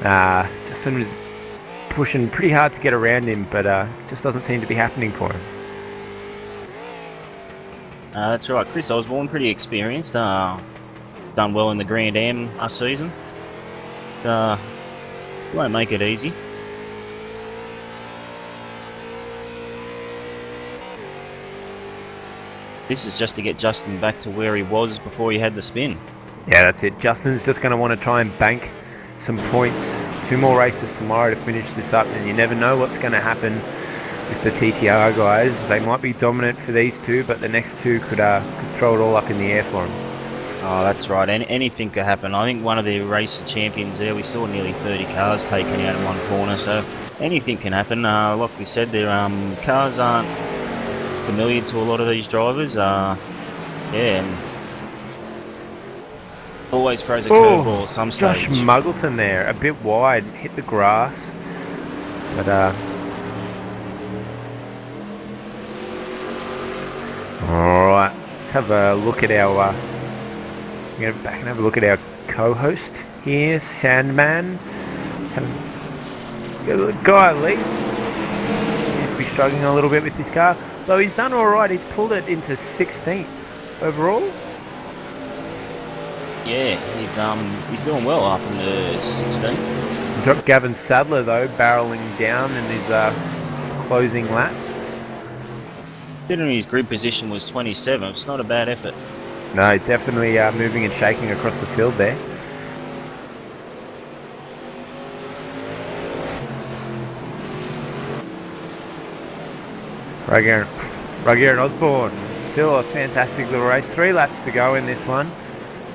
Speaker 1: Justin was pushing pretty hard to get around him, but just doesn't seem to be happening for him.
Speaker 2: That's right, Chris Osborne, pretty experienced. Done well in the Grand Am last season. Won't make it easy. This is just to get Justin back to where he was before he had the spin.
Speaker 1: Yeah, that's it. Justin's just going to want to try and bank some points. 2 more races tomorrow to finish this up, and you never know what's going to happen with the TTR guys. They might be dominant for these 2, but the next 2 could throw it all up in the air for them.
Speaker 2: Oh, that's right. Anything could happen. I think one of the race champions there, we saw nearly 30 cars taken out in one corner, so anything can happen. Like we said, their cars aren't familiar to a lot of these drivers. Yeah, and always throws a curveball at some stage.
Speaker 1: Josh Muggleton there, a bit wide, hit the grass, but all right, let's have a look at our. We're going to back and have a look at our co-host here, Sandman. Guy Lee seems to be struggling a little bit with this car, though he's done all right. He's pulled it into 16th overall.
Speaker 2: Yeah, he's doing well up in the 16th.
Speaker 1: Dropped Gavin Sadler though, barreling down in his closing laps.
Speaker 2: Considering his grid position was 27th, it's not a bad effort.
Speaker 1: No, definitely moving and shaking across the field there. Ruggier and Osborne, still a fantastic little race. 3 laps to go in this one.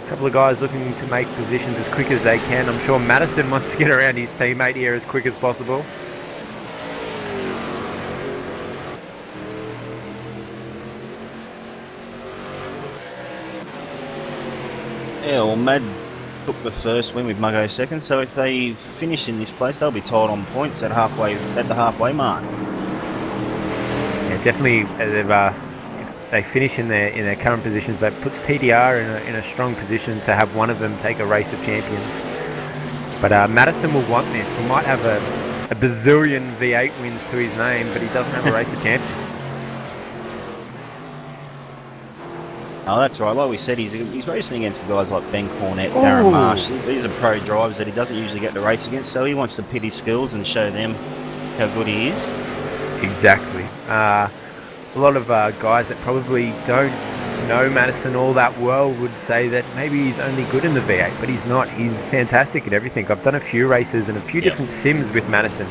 Speaker 1: A couple of guys looking to make positions as quick as they can. I'm sure Madison wants to get around his teammate here as quick as possible.
Speaker 2: Yeah, well, Mad took the first win with Muggo second, so if they finish in this place, they'll be tied on points at the halfway mark.
Speaker 1: Yeah, definitely. They finish in their current positions, that puts TDR in a strong position to have one of them take a race of champions. But Madison will want this. He might have a bazillion V8 wins to his name, but he doesn't have a race of champions.
Speaker 2: Oh, that's right. Like we said, he's racing against the guys like Ben Cornett, Darren Marsh. These are pro drivers that he doesn't usually get to race against, so he wants to pit his skills and show them how good he is.
Speaker 1: Exactly. A lot of guys that probably don't know Madison all that well would say that maybe he's only good in the V8, but he's not. He's fantastic at everything. I've done a few races and a few different sims with Madison.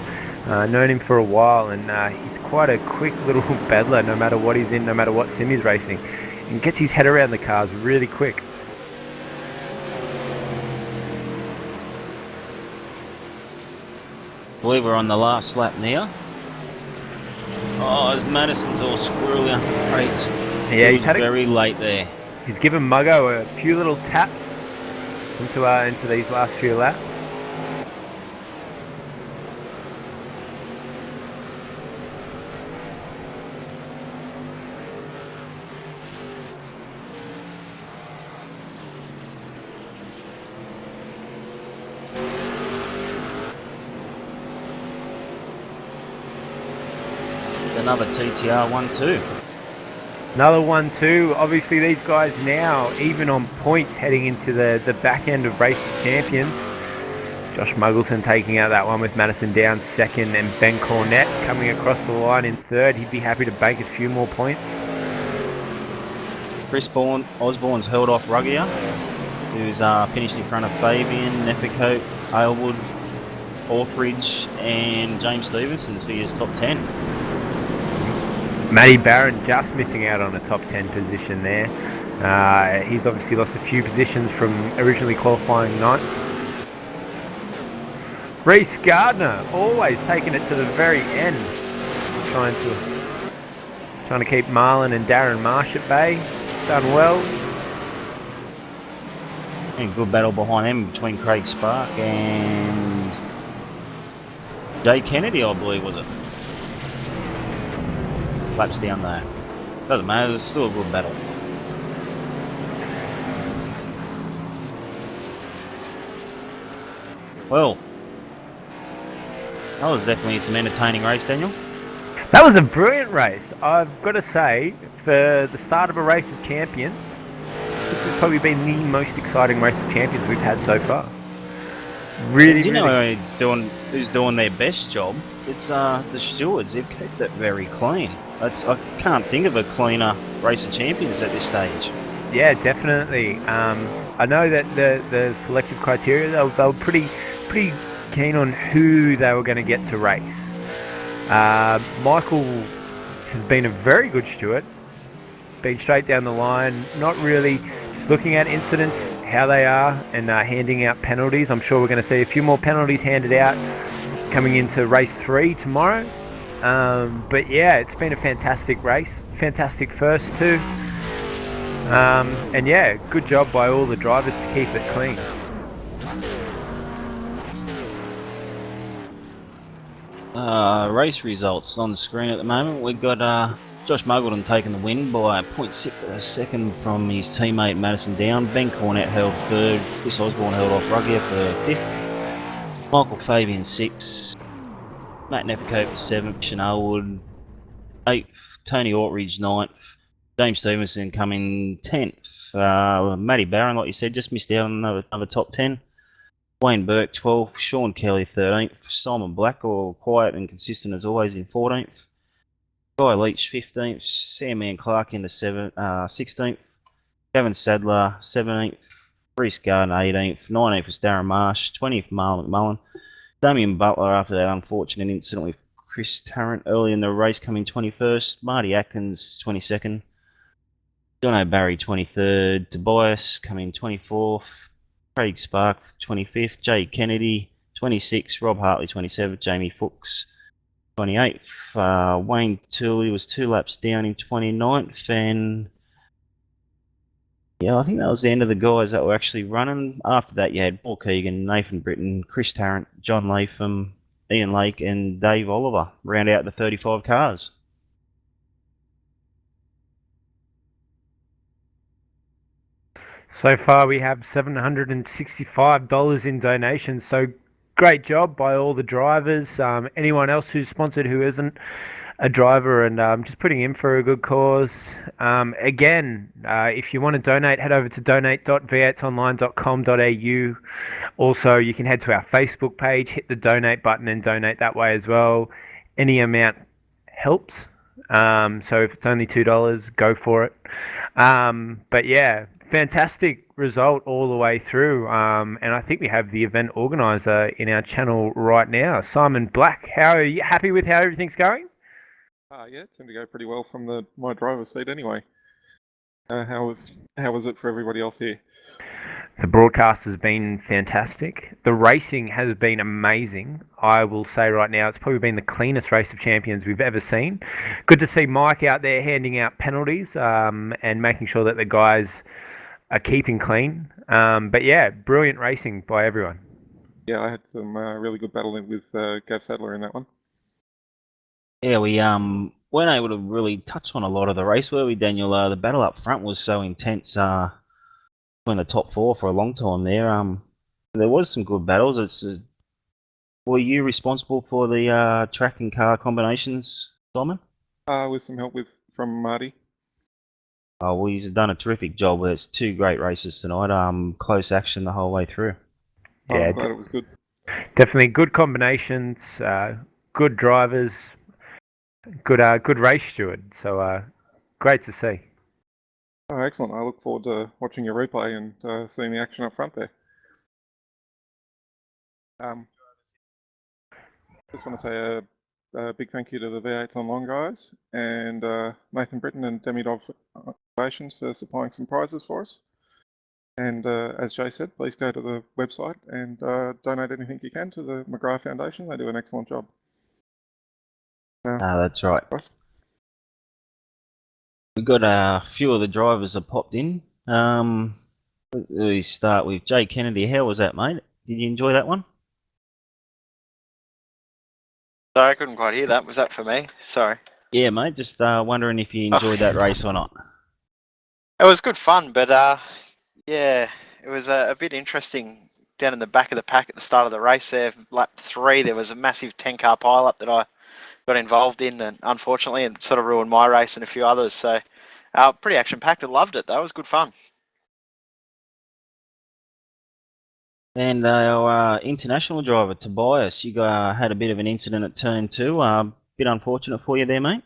Speaker 1: Known him for a while, and he's quite a quick little battler no matter what he's in, no matter what sim he's racing. And gets his head around the cars really quick.
Speaker 2: I believe we're on the last lap now. Oh, as Madison's all squirrely on the brakes.
Speaker 1: Yeah, he's had
Speaker 2: very late there.
Speaker 1: He's given Muggo a few little taps into these last few laps.
Speaker 2: Another TTR 1-2.
Speaker 1: Another 1-2. Obviously these guys now even on points heading into the back end of Race of Champions. Josh Muggleton taking out that one with Madison down second, and Ben Cornett coming across the line in third. He'd be happy to bank a few more points.
Speaker 2: Chris Osborne's held off Ruggier, who's finished in front of Fabian, Neficote, Aylwood, Orthridge and James Stevenson for his top 10.
Speaker 1: Matty Barron just missing out on a top 10 position there. He's obviously lost a few positions from originally qualifying ninth. Reece Gardner always taking it to the very end, trying to keep Marlon and Darren Marsh at bay. Done well.
Speaker 2: And good battle behind them between Craig Spark and Jay Kennedy, I believe, was it? laps down there. Doesn't matter, it's still a good battle. Well, that was definitely some entertaining race, Daniel.
Speaker 1: That was a brilliant race. I've got to say, for the start of a race of champions, this has probably been the most exciting race of champions we've had so far. Really,
Speaker 2: Do you
Speaker 1: really.
Speaker 2: know who's doing their best job? It's the stewards. They've kept it very clean. I can't think of a cleaner race of champions at this stage.
Speaker 1: Yeah, definitely. I know that the selective criteria, they were pretty keen on who they were going to get to race. Michael has been a very good steward, been straight down the line, not really just looking at incidents, how they are, and handing out penalties. I'm sure we're going to see a few more penalties handed out coming into race 3 tomorrow. But yeah, it's been a fantastic race, fantastic first two. And yeah, good job by all the drivers to keep it clean.
Speaker 2: Race results on the screen at the moment. We've got Josh Muggleton taking the win by 0.6 of a second from his teammate Madison Down. Ben Cornett held third. Chris Osborne held off Ruggier for fifth. Michael Fabian 6th. Matt Neficote for 7th. Chanel Wood 8th. Tony Ortridge 9th. James Stevenson coming 10th. Matty Barron, like you said, just missed out on another top 10. Wayne Burke 12th, Sean Kelly 13th, Simon Black, all quiet and consistent as always, in 14th. Guy Leach 15th, Sam Ann Clark into 16th, Gavin Sadler 17th, Reece Garden 18th, 19th was Darren Marsh, 20th Marlon McMullen, Damien Butler after that unfortunate incident with Chris Tarrant early in the race coming 21st, Marty Atkins 22nd, John O'Barry 23rd, Tobias coming 24th, Craig Spark 25th, Jay Kennedy 26th, Rob Hartley 27th, Jamie Fuchs 28th, Wayne Tooley was 2 laps down in 29th, and yeah, I think that was the end of the guys that were actually running. After that you had Paul Keegan, Nathan Britton, Chris Tarrant, John Latham, Ian Lake and Dave Oliver round out the 35 cars.
Speaker 1: So far, we have $765 in donations. So great job by all the drivers. Anyone else who's sponsored who isn't a driver and just putting in for a good cause. Again, if you want to donate, head over to donate.v8online.com.au. Also, you can head to our Facebook page, hit the donate button and donate that way as well. Any amount helps. So if it's only $2, go for it. But yeah, fantastic result all the way through. And I think we have the event organizer in our channel right now, Simon Black. How are you happy with how everything's going?
Speaker 7: Yeah, it seemed to go pretty well from my driver's seat anyway. How was it for everybody else here?
Speaker 1: The broadcast has been fantastic. The racing has been amazing. I will say right now, it's probably been the cleanest race of champions we've ever seen. Good to see Mike out there handing out penalties and making sure that the guys are keeping clean. But yeah, brilliant racing by everyone.
Speaker 7: Yeah, I had some really good battling with Gav Sadler in that one.
Speaker 2: Yeah, we weren't able to really touch on a lot of the race, were we, Daniel? The battle up front was so intense between the top 4 for a long time there. There was some good battles. Were you responsible for the track and car combinations, Simon?
Speaker 7: With some help from Marty.
Speaker 2: Well, he's done a terrific job. It's 2 great races tonight. Close action the whole way through.
Speaker 1: Yeah,
Speaker 7: I'm glad it was good.
Speaker 1: Definitely good combinations, good drivers, good race steward. So great to see.
Speaker 7: Oh, excellent. I look forward to watching your replay and seeing the action up front there. Just want to say a big thank you to the V8s Online guys and Nathan Britton and Demi Dov Innovations for supplying some prizes for us. And as Jay said, please go to the website and donate anything you can to the McGrath Foundation. They do an excellent job.
Speaker 2: That's right.
Speaker 7: Guys?
Speaker 2: We've got a few of the drivers that popped in. We start with Jay Kennedy. How was that, mate? Did you enjoy that one?
Speaker 5: Sorry, I couldn't quite hear that. Was that for me? Sorry.
Speaker 2: Yeah, mate. Just wondering if you enjoyed that race or not.
Speaker 5: It was good fun, but yeah, it was a bit interesting down in the back of the pack at the start of the race there. Lap 3, there was a massive 10-car pile-up that I got involved in, and unfortunately, it sort of ruined my race and a few others. So, pretty action-packed. I loved it, though. It was good fun.
Speaker 2: And our international driver, Tobias, you had a bit of an incident at turn 2. Bit unfortunate for you there, mate.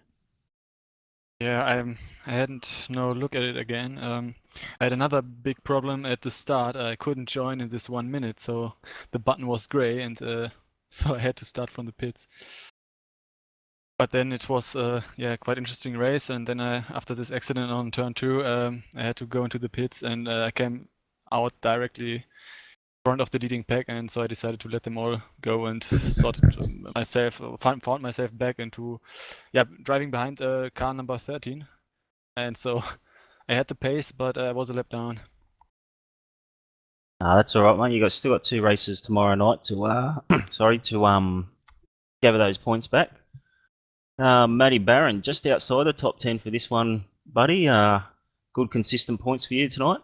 Speaker 8: Yeah, I hadn't no look at it again. I had another big problem at the start. I couldn't join in this 1 minute, so the button was gray, and so I had to start from the pits. But then it was yeah, quite interesting race, and then after this accident on turn 2, I had to go into the pits, and I came out directly in front of the leading pack, and so I decided to let them all go and found myself back into driving behind car number 13, and so I had the pace, but I was a lap down.
Speaker 2: That's all right, mate. You still got 2 races tomorrow night to gather those points back. Matty Barron, just outside the top 10 for this one, buddy. Good consistent points for you tonight.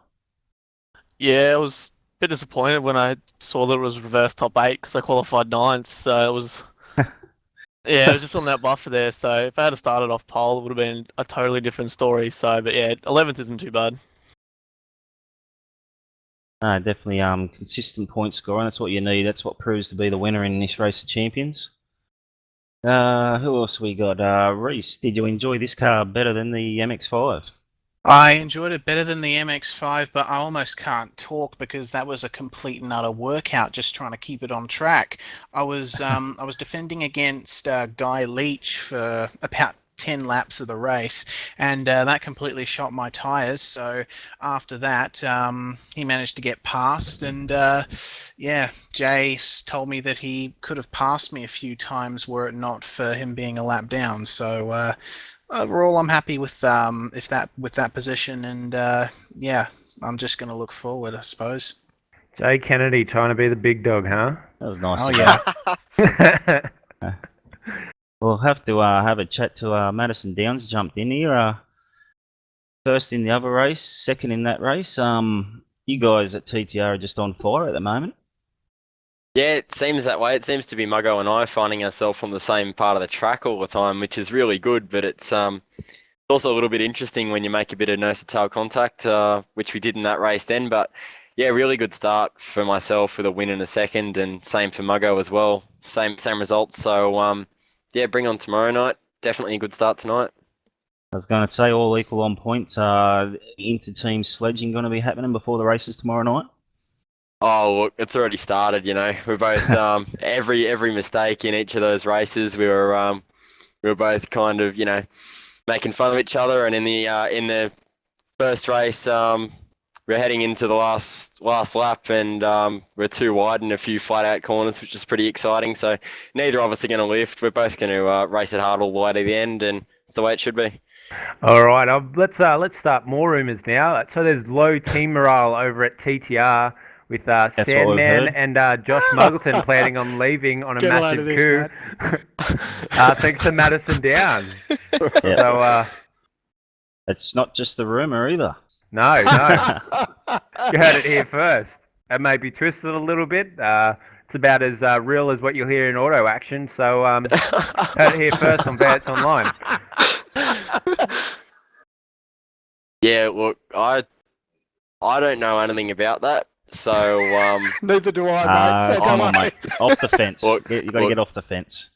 Speaker 9: Yeah, I was a bit disappointed when I saw that it was reverse top 8 because I qualified 9th, so it was yeah, it was just on that buffer there. So if I had started off pole, it would have been a totally different story. So, but yeah, 11th isn't too bad.
Speaker 2: Definitely consistent point scoring. That's what you need. That's what proves to be the winner in this race of champions. Who else we got? Reese, did you enjoy this car better than the MX-5?
Speaker 10: I enjoyed it better than the MX-5, but I almost can't talk because that was a complete and utter workout just trying to keep it on track. I was defending against Guy Leach for about 10 laps of the race, and that completely shot my tyres. So after that, he managed to get past, and yeah, Jay told me that he could have passed me a few times were it not for him being a lap down. So overall, I'm happy with that position, and yeah, I'm just going to look forward, I suppose.
Speaker 1: Jay Kennedy trying to be the big dog, huh?
Speaker 2: That was nice.
Speaker 10: Oh yeah.
Speaker 2: We'll have to have a chat to Madison Downs. Jumped in here. First in the other race, second in that race. You guys at TTR are just on fire at the moment.
Speaker 11: Yeah, it seems that way. It seems to be Muggo and I finding ourselves on the same part of the track all the time, which is really good. But it's also a little bit interesting when you make a bit of nose to tail contact, which we did in that race then. But yeah, really good start for myself with a win in a second, and same for Muggo as well. Same results. So yeah, bring on tomorrow night. Definitely a good start tonight.
Speaker 2: I was going to say all equal on points. Inter-team sledging going to be happening before the races tomorrow night?
Speaker 11: Oh, look, it's already started. You know, we're both every mistake in each of those races. We were both kind of making fun of each other. And in the first race, we're heading into the last lap, and we're too wide in a few flat out corners, which is pretty exciting. So neither of us are going to lift. We're both going to race it hard all the way to the end, and it's the way it should be.
Speaker 1: All right, let's start more rumours now. So there's low team morale over at TTR with Sandman and Josh Muggleton planning on leaving on a
Speaker 6: Get
Speaker 1: massive coup. Thanks to Madison Downs.
Speaker 2: Yeah.
Speaker 1: So
Speaker 2: it's not just a rumour either.
Speaker 1: No. You heard it here first. It may be twisted a little bit. It's about as real as what you'll hear in auto action. So heard it here first on Vets Online.
Speaker 11: Yeah, look, I don't know anything about that. So
Speaker 6: Neither do I, mate. So
Speaker 2: come
Speaker 6: don't
Speaker 2: on,
Speaker 6: worry.
Speaker 2: mate. Off the fence.
Speaker 11: Look,
Speaker 2: you got to get off the fence.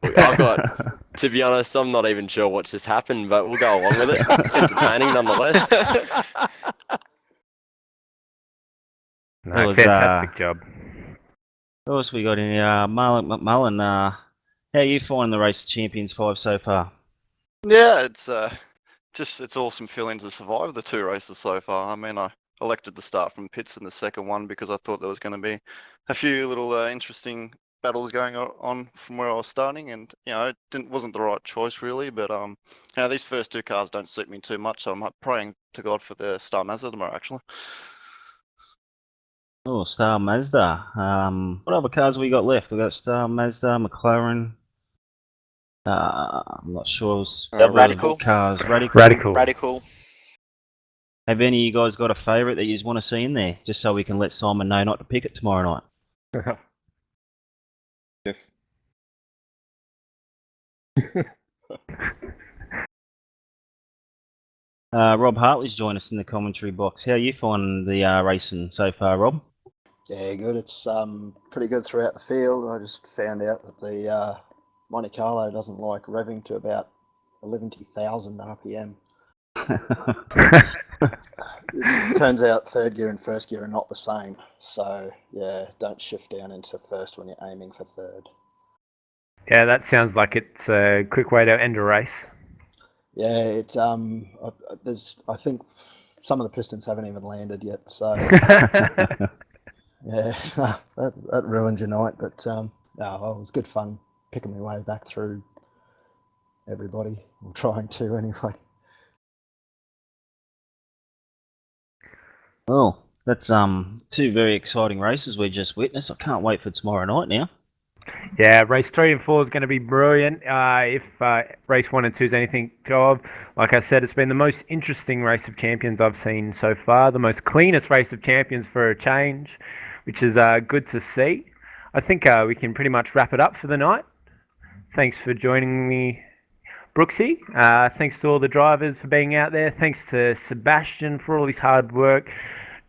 Speaker 11: Look, I've got, to be honest, I'm not even sure what just happened, but we'll go along with it. It's entertaining nonetheless.
Speaker 1: No, fantastic job.
Speaker 2: What else we got in here? Marlon McMullen. How are you finding the Race of Champions 5 so far?
Speaker 12: Yeah, it's awesome feeling to survive the 2 races so far. I mean, I elected to start from pits in the second one because I thought there was going to be a few little interesting battles going on from where I was starting, and it wasn't the right choice really. But these first 2 cars don't suit me too much, so I'm praying to God for the Star Mazda tomorrow actually.
Speaker 2: Oh, Star Mazda. What other cars we got left? We got Star Mazda, McLaren. I'm not sure.
Speaker 5: Radical.
Speaker 2: Cars.
Speaker 1: Radical.
Speaker 5: Radical.
Speaker 2: Have any of you guys got a favourite that you want to see in there, just so we can let Simon know not to pick it tomorrow night?
Speaker 7: Yes.
Speaker 2: Rob Hartley's joined us in the commentary box. How are you finding the racing so far, Rob?
Speaker 13: Yeah, good. It's pretty good throughout the field. I just found out that the Monte Carlo doesn't like revving to about 11,000 RPM. It turns out third gear and first gear are not the same. So, yeah, don't shift down into first when you're aiming for third.
Speaker 1: Yeah, that sounds like it's a quick way to end a race.
Speaker 13: Yeah, it's there's I think some of the pistons haven't even landed yet, so yeah, that ruins your night. But no, well, it was good fun picking my way back through everybody, or trying to anyway.
Speaker 2: Well, that's two very exciting races we just witnessed. I can't wait for tomorrow night now.
Speaker 1: Yeah, race 3 and 4 is going to be brilliant. If race 1 and 2 is anything to go of, like I said, it's been the most interesting race of champions I've seen so far. The most cleanest race of champions for a change, which is good to see. I think we can pretty much wrap it up for the night. Thanks for joining me, Brooksy. Thanks to all the drivers for being out there. Thanks to Sebastian for all his hard work.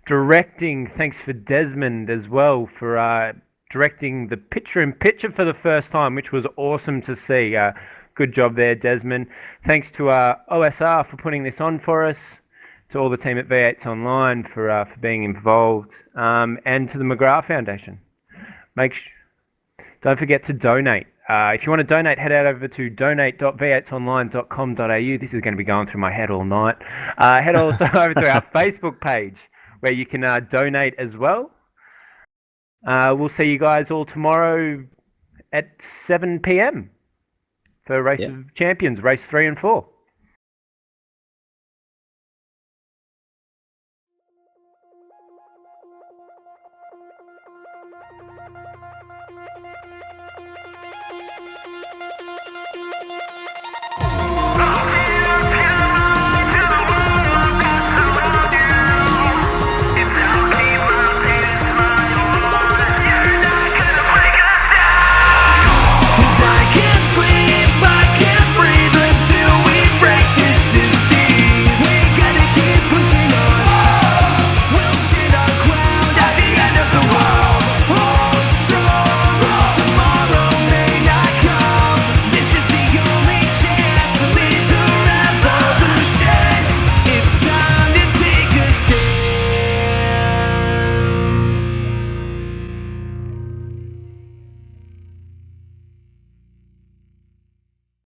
Speaker 1: Directing, thanks for Desmond as well for directing the picture-in-picture for the first time, which was awesome to see. Good job there, Desmond. Thanks to OSR for putting this on for us, to all the team at V8s Online for being involved, and to the McGrath Foundation. Don't forget to donate. If you want to donate, head out over to donate.v8online.com.au. This is going to be going through my head all night. Head also over to our Facebook page where you can donate as well. We'll see you guys all tomorrow at 7 p.m. for Race of Champions, race 3 and 4.